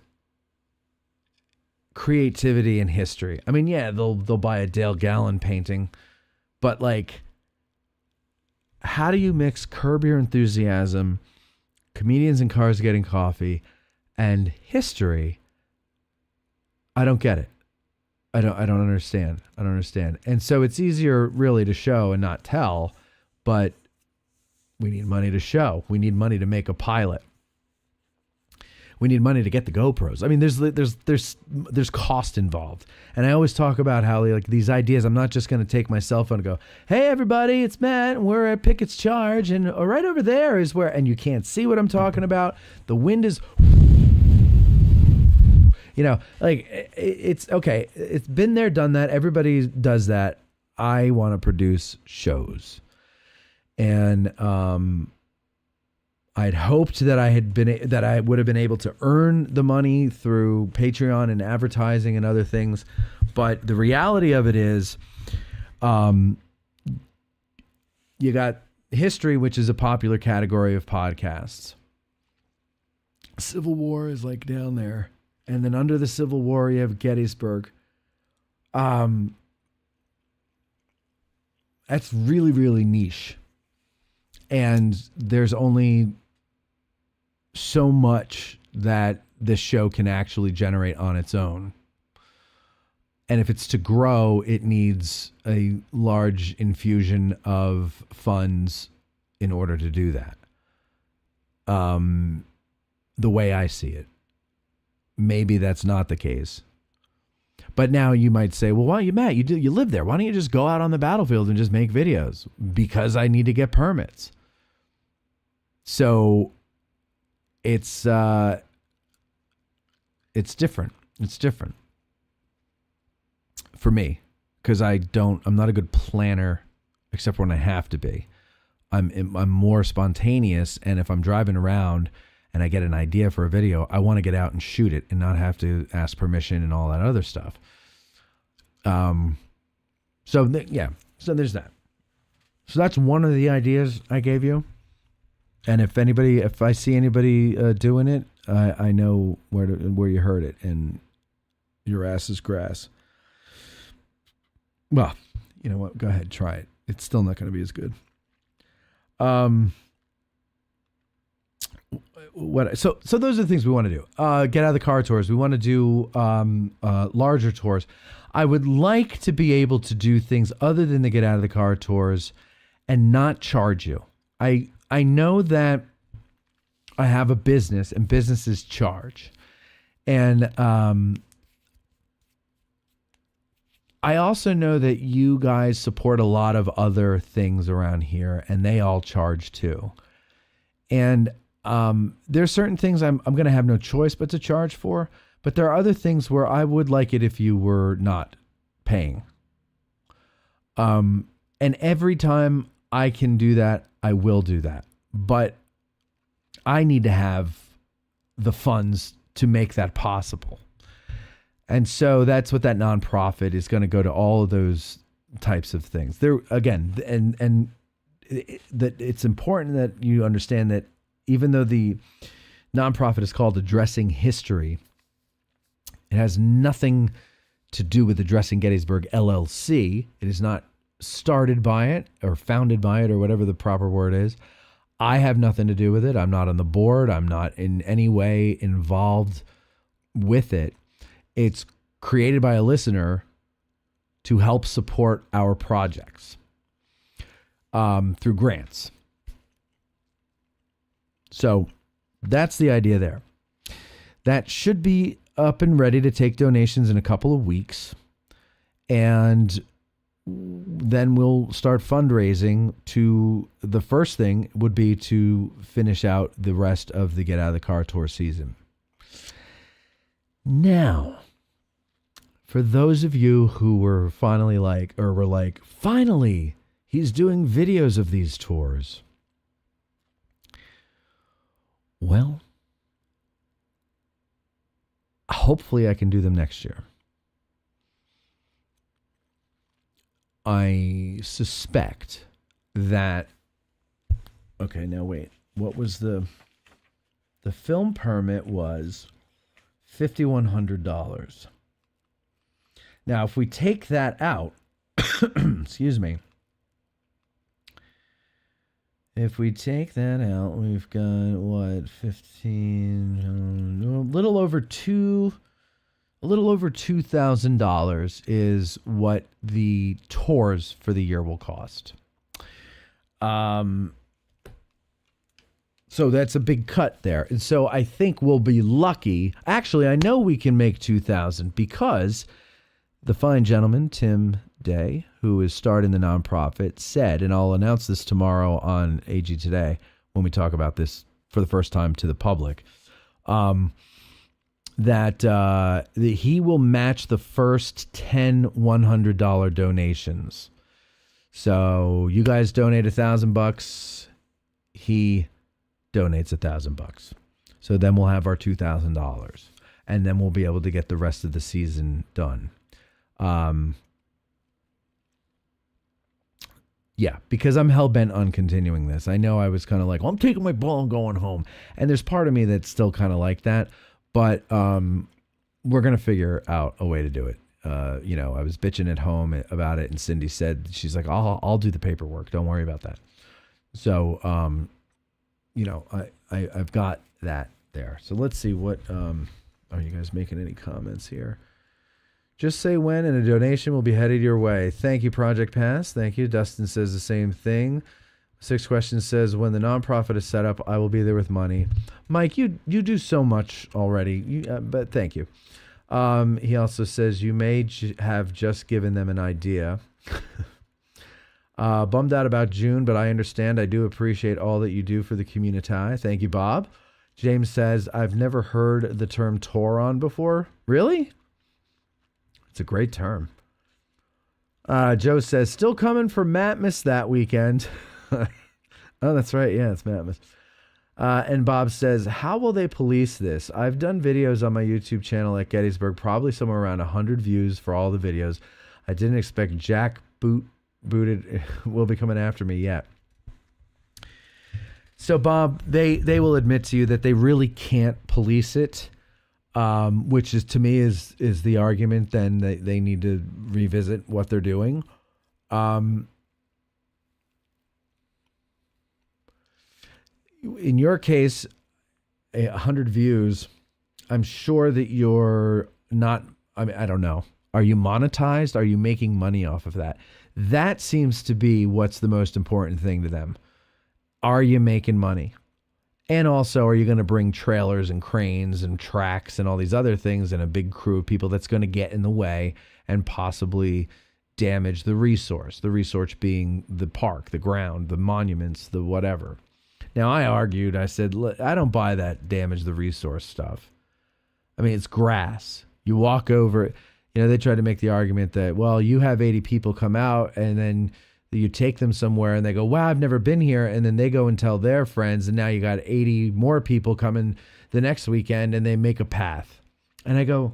creativity and history. I mean, yeah, they'll buy a Dale Gallen painting, but like, how do you mix Curb Your Enthusiasm, Comedians in Cars Getting Coffee, and history? I don't get it. I don't understand. I don't understand. And so it's easier really to show and not tell, but we need money to show. We need money to make a pilot. We need money to get the GoPros. I mean, there's cost involved. And I always talk about how like these ideas, I'm not just going to take my cell phone and go, hey, everybody, it's Matt. We're at Pickett's Charge. And right over there is where, and you can't see what I'm talking about. The wind is, like it's okay. It's been there, done that. Everybody does that. I want to produce shows. And, I'd hoped that I would have been able to earn the money through Patreon and advertising and other things. But the reality of it is, you got history, which is a popular category of podcasts. Civil War is like down there. And then under the Civil War, you have Gettysburg. That's really, really niche. And there's only so much that this show can actually generate on its own. And if it's to grow, it needs a large infusion of funds in order to do that. The way I see it. Maybe that's not the case. But now you might say, well, why, Matt, you live there. Why don't you just go out on the battlefield and just make videos? Because I need to get permits. So it's different. It's different for me because I'm not a good planner except when I have to be. I'm more spontaneous, and if I'm driving around and I get an idea for a video, I want to get out and shoot it and not have to ask permission and all that other stuff. So there's that. So that's one of the ideas I gave you. And if I see anybody doing it, I know where you heard it, and your ass is grass. Well, you know what? Go ahead, try it. It's still not going to be as good. So those are the things we want to do. Get out of the car tours. We want to do larger tours. I would like to be able to do things other than the get out of the car tours and not charge you. I know that I have a business and businesses charge. And I also know that you guys support a lot of other things around here, and they all charge too. And there's certain things I'm going to have no choice but to charge for, but there are other things where I would like it if you were not paying. And every time I can do that, I will do that. But I need to have the funds to make that possible. And so that's what that nonprofit is going to go to, all of those types of things. There again, and that it's important that you understand that even though the nonprofit is called Addressing History, it has nothing to do with Addressing Gettysburg LLC. It is not started by it or founded by it or whatever the proper word is. I have nothing to do with it. I'm not on the board. I'm not in any way involved with it. It's created by a listener to help support our projects through grants. So that's the idea there. That should be up and ready to take donations in a couple of weeks. And then we'll start fundraising the first thing would be to finish out the rest of the Get Out of the Car tour season. Now, for those of you who were finally finally, he's doing videos of these tours. Well, hopefully I can do them next year. I suspect that, okay, now wait, what was the film permit was $5,100. Now, if we take that out, excuse me, if we take that out, we've got what, 15, a little over $2,000 is what the tours for the year will cost. So that's a big cut there. And so I think we'll be lucky. Actually, I know we can make 2,000 because the fine gentleman, Tim Day, who is starting the nonprofit, said, and I'll announce this tomorrow on AG Today when we talk about this for the first time to the public, that he will match the first 10 $100 donations. So you guys donate $1,000, he donates $1,000. So then we'll have our $2,000, and then we'll be able to get the rest of the season done. Yeah, because I'm hell-bent on continuing this. I know I was kind of like, well, I'm taking my ball and going home. And there's part of me that's still kind of like that. But we're going to figure out a way to do it. I was bitching at home about it, and Cindy said, she's like, I'll do the paperwork. Don't worry about that. So, I've got that there. So let's see what, are you guys making any comments here? Just say when, and a donation will be headed your way. Thank you, Project Pass. Thank you. Dustin says the same thing. Sixth question says, when the nonprofit is set up, I will be there with money. Mike, you do so much already, but thank you. He also says, you may have just given them an idea. Bummed out about June, but I understand. I do appreciate all that you do for the community. Thank you, Bob. James says, I've never heard the term Toron before. Really? It's a great term. Joe says, still coming for Matmas that weekend. Oh, that's right. Yeah, it's Matmas. And Bob says, how will they police this? I've done videos on my YouTube channel at Gettysburg, probably somewhere around 100 views for all the videos. I didn't expect Jack Booted will be coming after me yet. So, Bob, they will admit to you that they really can't police it. Which is, to me, is the argument. Then they need to revisit what they're doing. In your case, 100 views, I'm sure that you're not, I don't know. Are you monetized? Are you making money off of that? That seems to be what's the most important thing to them. Are you making money? And also, are you going to bring trailers and cranes and tracks and all these other things and a big crew of people that's going to get in the way and possibly damage the resource being the park, the ground, the monuments, the whatever. Now, I argued, I said, "Look, I don't buy that damage the resource stuff. I mean, it's grass. You walk over it." They tried to make the argument that, well, you have 80 people come out and then you take them somewhere and they go, wow, I've never been here. And then they go and tell their friends. And now you got 80 more people coming the next weekend and they make a path. And I go,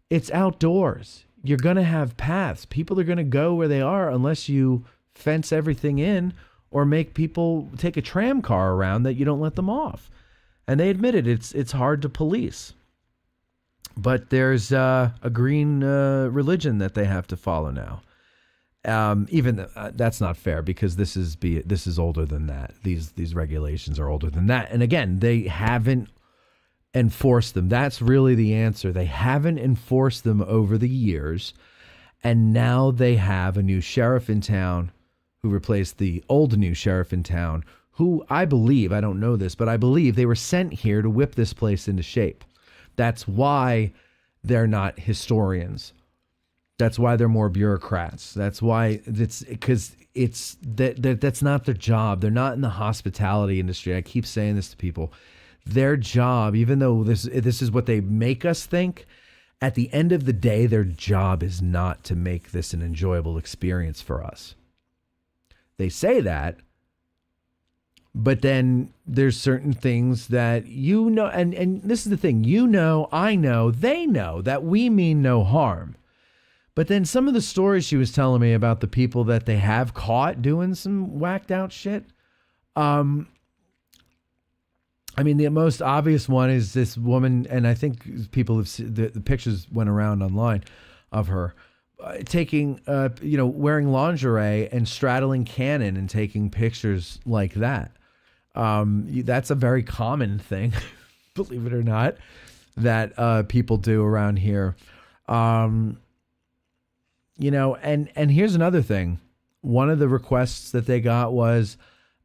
it's outdoors. You're going to have paths. People are going to go where they are unless you fence everything in or make people take a tram car around that you don't let them off. And they admitted it's hard to police. But there's a green religion that they have to follow now. That's not fair because this is older than that. These regulations are older than that. And again, they haven't enforced them. That's really the answer. They haven't enforced them over the years. And now they have a new sheriff in town who replaced the old new sheriff in town, who I believe, I don't know this, but I believe they were sent here to whip this place into shape. That's why they're not historians. That's why they're more bureaucrats. That's why that's not their job. They're not in the hospitality industry. I keep saying this to people. Their job, even though this is what they make us think, at the end of the day, their job is not to make this an enjoyable experience for us. They say that, but then there's certain things that and this is the thing, I know, they know that we mean no harm. But then some of the stories she was telling me about the people that they have caught doing some whacked out shit. I mean, the most obvious one is this woman, and I think people have seen, the pictures went around online of her taking, wearing lingerie and straddling cannon and taking pictures like that. That's a very common thing, believe it or not, that people do around here. And here's another thing. One of the requests that they got was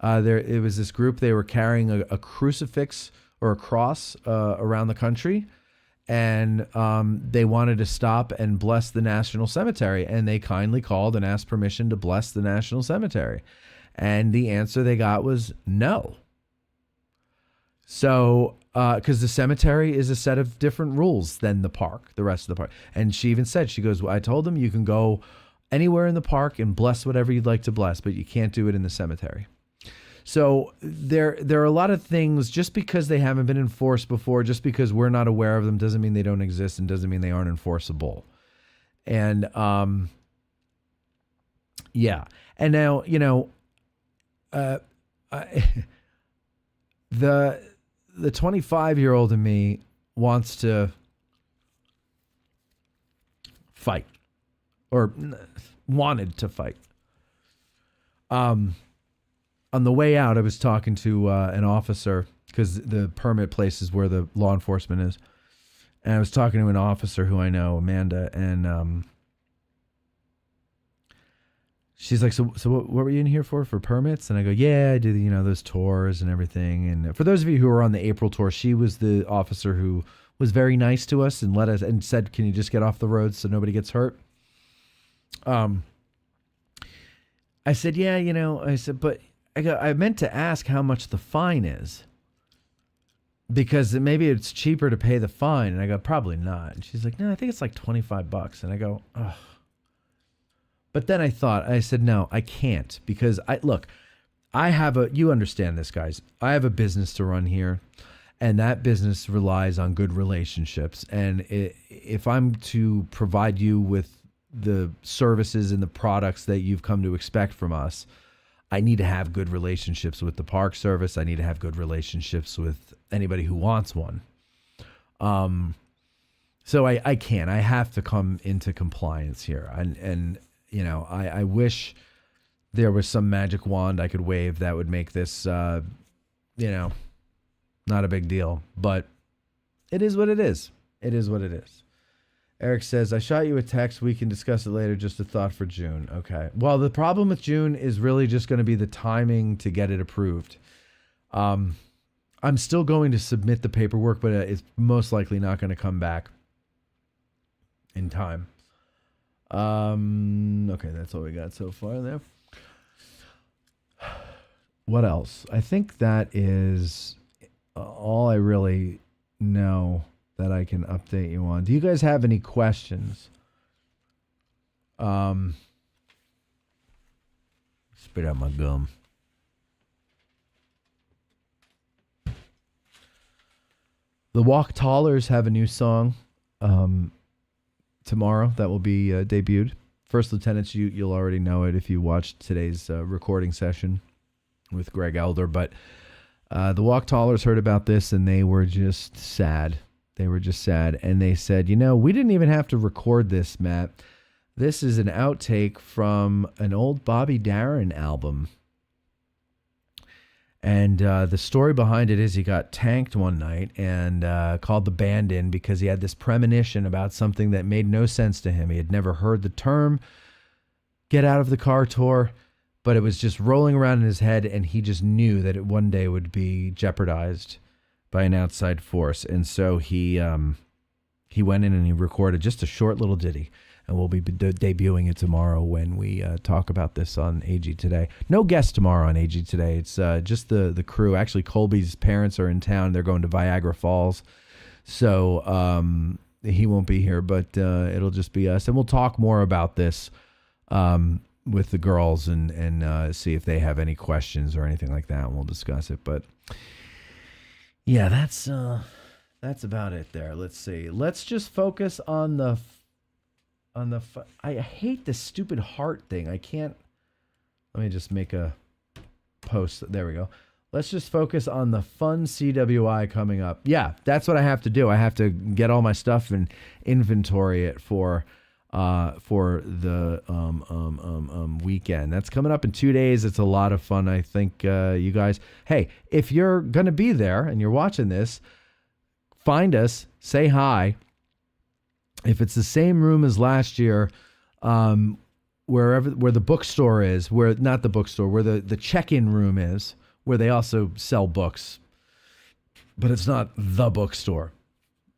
it was this group, they were carrying a crucifix or a cross around the country, and they wanted to stop and bless the National Cemetery, and they kindly called and asked permission to bless the National Cemetery. And the answer they got was no. So, because the cemetery is a set of different rules than the park, the rest of the park. And she even said, she goes, well, I told them you can go anywhere in the park and bless whatever you'd like to bless, but you can't do it in the cemetery. So there are a lot of things, just because they haven't been enforced before, just because we're not aware of them, doesn't mean they don't exist and doesn't mean they aren't enforceable. And, yeah. And now, the 25-year-old in me wants to fight, or wanted to fight. On the way out, I was talking to an officer, because the permit place is where the law enforcement is. And I was talking to an officer who I know, Amanda, and she's like, so what were you in here for permits? And I go, yeah, I do, those tours and everything. And for those of you who were on the April tour, she was the officer who was very nice to us and let us, and said, can you just get off the road so nobody gets hurt? I said, yeah, I said, but I meant to ask how much the fine is, because maybe it's cheaper to pay the fine. And I go, probably not. And she's like, no, I think it's like $25. And I go, ugh. But then I said, no, I can't, because you understand this, guys. I have a business to run here, and that business relies on good relationships. And if I'm to provide you with the services and the products that you've come to expect from us, I need to have good relationships with the Park Service. I need to have good relationships with anybody who wants one. So I can't. I have to come into compliance here. And I wish there was some magic wand I could wave that would make this, not a big deal. But it is what it is. It is what it is. Eric says, I shot you a text. We can discuss it later. Just a thought for June. Okay. Well, the problem with June is really just going to be the timing to get it approved. I'm still going to submit the paperwork, but it's most likely not going to come back in time. Okay, that's all we got so far there. What else? I think that is all I really know that I can update you on. Do you guys have any questions? Spit out my gum. The Walk Tallers have a new song tomorrow that will be debuted. First Lieutenants, you'll already know it if you watched today's recording session with Greg Elder. But the Walk Tallers heard about this and they were just sad. They were just sad. And they said, we didn't even have to record this, Matt. This is an outtake from an old Bobby Darin album. And the story behind it is he got tanked one night and called the band in because he had this premonition about something that made no sense to him. He had never heard the term Get Out of the Car tour, but it was just rolling around in his head, and he just knew that it one day would be jeopardized by an outside force. And so he went in and he recorded just a short little ditty. And we'll be debuting it tomorrow when we talk about this on AG Today. No guest tomorrow on AG Today. It's just the crew. Actually, Colby's parents are in town. They're going to Viagra Falls. So he won't be here, but it'll just be us. And we'll talk more about this with the girls and see if they have any questions or anything like that. And we'll discuss it. But yeah, that's about it there. Let's see. Let's just focus on the... I hate this stupid heart thing. I can't. Let me just make a post. There we go. Let's just focus on the fun CWI coming up. Yeah, that's what I have to do. I have to get all my stuff and inventory it for the weekend. That's coming up in 2 days. It's a lot of fun. I think you guys. Hey, if you're gonna be there and you're watching this, find us. Say hi. If it's the same room as last year, where the bookstore is, where the check-in room is, where they also sell books, but it's not the bookstore.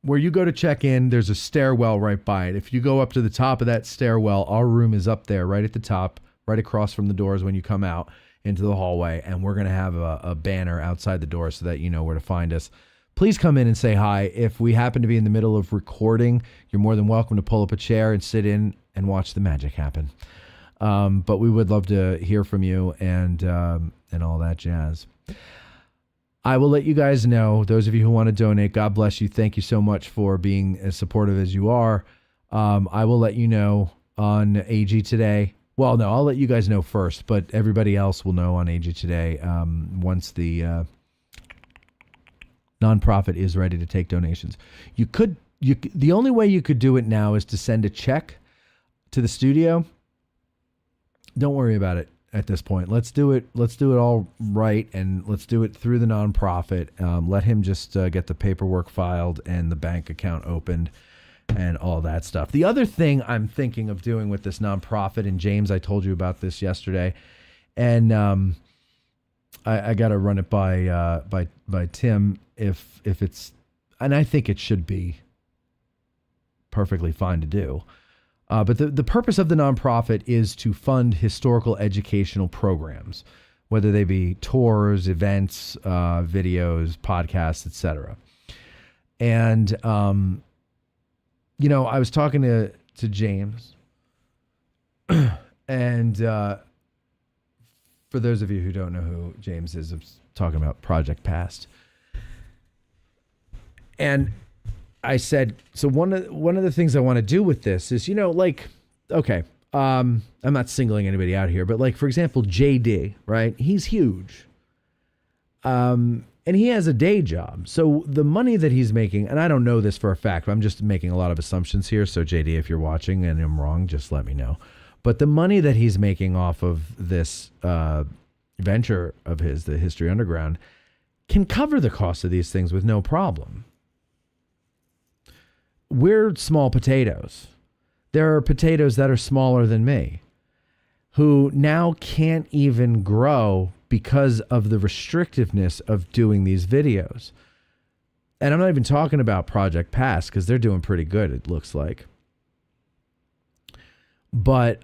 Where you go to check in, there's a stairwell right by it. If you go up to the top of that stairwell, our room is up there, right at the top, right across from the doors when you come out into the hallway, and we're going to have a banner outside the door so that you know where to find us. Please come in and say hi. If we happen to be in the middle of recording, you're more than welcome to pull up a chair and sit in and watch the magic happen. But we would love to hear from you and all that jazz. I will let you guys know, those of you who want to donate, God bless you. Thank you so much for being as supportive as you are. I will let you know on AG Today. Well, no, I'll let you guys know first, but everybody else will know on AG Today once the... nonprofit is ready to take donations. The only way you could do it now is to send a check to the studio. Don't worry about it at this point. Let's do it all right, and let's do it through the nonprofit. Let him just get the paperwork filed and the bank account opened and all that stuff. The other thing I'm thinking of doing with this nonprofit, and James, I told you about this yesterday, and I got to run it by Tim. If it's, and I think it should be perfectly fine to do. But the purpose of the nonprofit is to fund historical educational programs, whether they be tours, events, videos, podcasts, etc. And, I was talking to James and, for those of you who don't know who James is, I'm talking about Project Past. And I said, so one of the things I want to do with this is, okay, I'm not singling anybody out here, but for example, JD, right? He's huge. And he has a day job. So the money that he's making, and I don't know this for a fact, I'm just making a lot of assumptions here. So JD, if you're watching and I'm wrong, just let me know. But the money that he's making off of this venture of his, the History Underground, can cover the cost of these things with no problem. We're small potatoes. There are potatoes that are smaller than me who now can't even grow because of the restrictiveness of doing these videos. And I'm not even talking about Project Past because they're doing pretty good, it looks like. But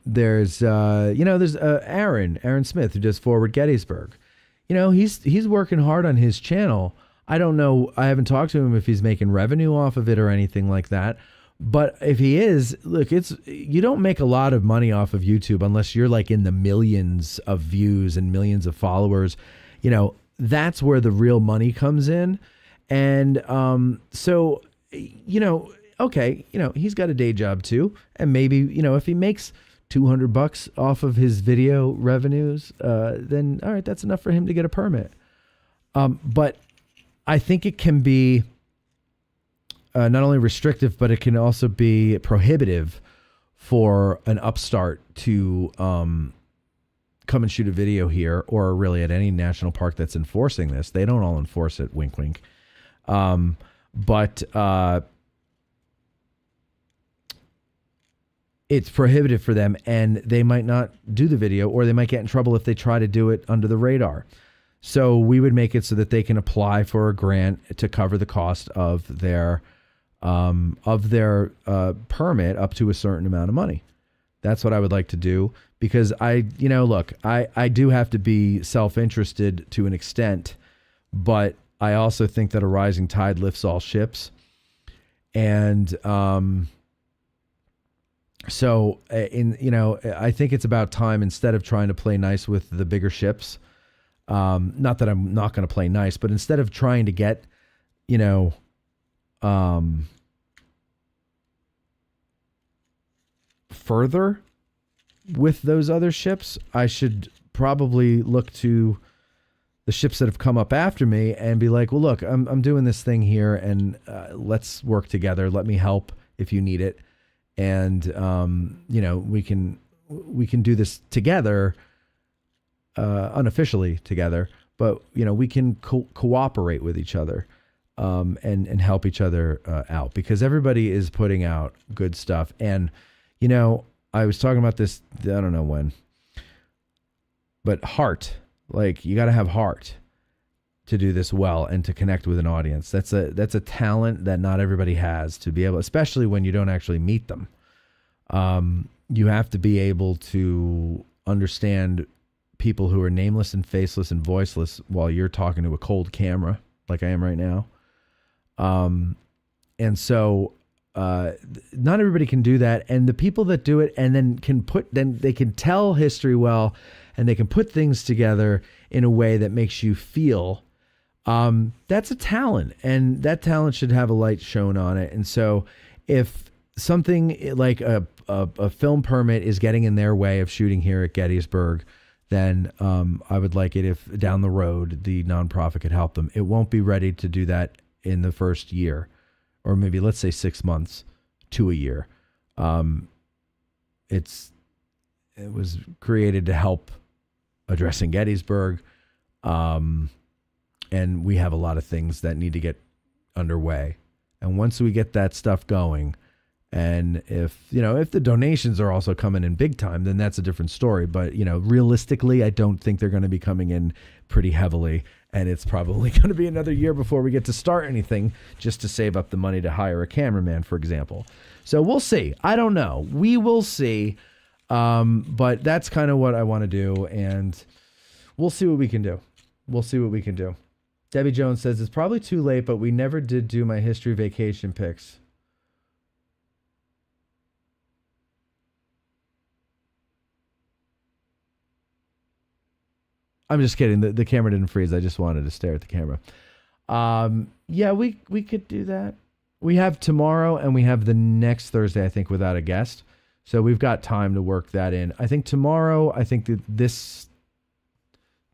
there's there's Aaron Smith, who does Forward Gettysburg. He's working hard on his channel. I don't know. I haven't talked to him if he's making revenue off of it or anything like that. But if he is, look, you don't make a lot of money off of YouTube unless you're like in the millions of views and millions of followers. That's where the real money comes in. And so, okay, he's got a day job too. And maybe, if he makes $200 off of his video revenues, then all right, that's enough for him to get a permit. But I think it can be not only restrictive, but it can also be prohibitive for an upstart to come and shoot a video here, or really at any national park that's enforcing this. They don't all enforce it, wink, wink. But it's prohibitive for them, and they might not do the video, or they might get in trouble if they try to do it under the radar. So we would make it so that they can apply for a grant to cover the cost of their permit up to a certain amount of money. That's what I would like to do, because I do have to be self-interested to an extent, but I also think that a rising tide lifts all ships. And I think it's about time, instead of trying to play nice with the bigger ships, not that I'm not going to play nice, but instead of trying to get, further with those other ships, I should probably look to the ships that have come up after me and be like, well, look, I'm doing this thing here, and let's work together. Let me help if you need it. And, we can do this together, unofficially together, but, we can cooperate with each other, and help each other out, because everybody is putting out good stuff. And, I was talking about this, I don't know when, but heart, like, you got to have heart to do this well and to connect with an audience. That's a talent that not everybody has, to be able, especially when you don't actually meet them. You have to be able to understand people who are nameless and faceless and voiceless while you're talking to a cold camera, like I am right now. And so, not everybody can do that. And the people that do it and then they can tell history well, and they can put things together in a way that makes you feel, that's a talent, and that talent should have a light shown on it. And so if something like a film permit is getting in their way of shooting here at Gettysburg, then I would like it if down the road the nonprofit could help them. It won't be ready to do that in the first year, or maybe let's say 6 months to a year. It was created to help addressing Gettysburg. And we have a lot of things that need to get underway. And once we get that stuff going, and if the donations are also coming in big time, then that's a different story. But, realistically, I don't think they're going to be coming in pretty heavily. And it's probably going to be another year before we get to start anything, just to save up the money to hire a cameraman, for example. So we'll see. I don't know. We will see. But that's kind of what I want to do. And we'll see what we can do. Debbie Jones says, it's probably too late, but we never did do my history vacation pics. I'm just kidding. The camera didn't freeze. I just wanted to stare at the camera. Yeah, we could do that. We have tomorrow and we have the next Thursday, I think, without a guest. So we've got time to work that in. I think tomorrow, that this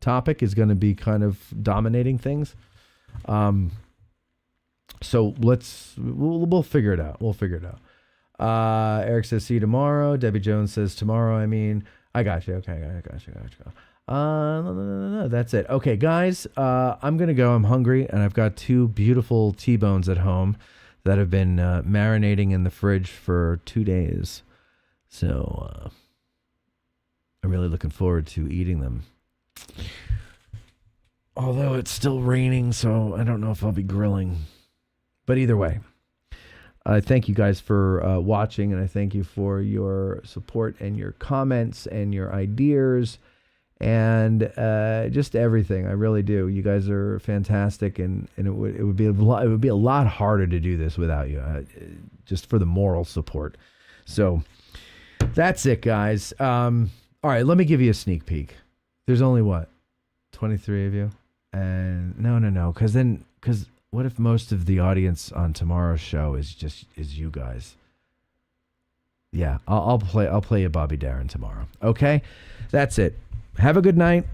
topic is going to be kind of dominating things. So we'll figure it out. Eric says, see you tomorrow. Debbie Jones says tomorrow. I got you. Okay. I got you. No. That's it. Okay, guys, I'm going to go. I'm hungry, and I've got 2 beautiful T-bones at home that have been marinating in the fridge for 2 days. So I'm really looking forward to eating them. Although it's still raining, so I don't know if I'll be grilling. But either way, I thank you guys for watching, and I thank you for your support and your comments and your ideas and just everything. I really do. You guys are fantastic, and it would be a lot harder to do this without you, just for the moral support. So that's it, guys. All right, let me give you a sneak peek. There's only 23 of you, and no, because what if most of the audience on tomorrow's show is you guys? Yeah, I'll play you Bobby Darin tomorrow. Okay, that's it. Have a good night.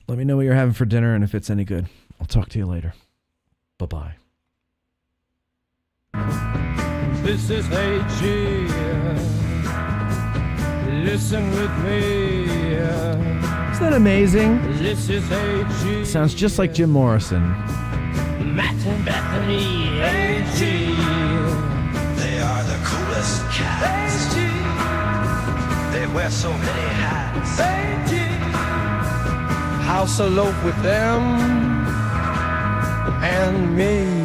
Let me know what you're having for dinner and if it's any good. I'll talk to you later. Bye-bye. This is AG. Listen with me. Isn't that amazing? This is AG. Sounds just like Jim Morrison. Matt and Bethany. AG. They are the coolest cats. AG. They wear so many hats. AG. House alone with them and me.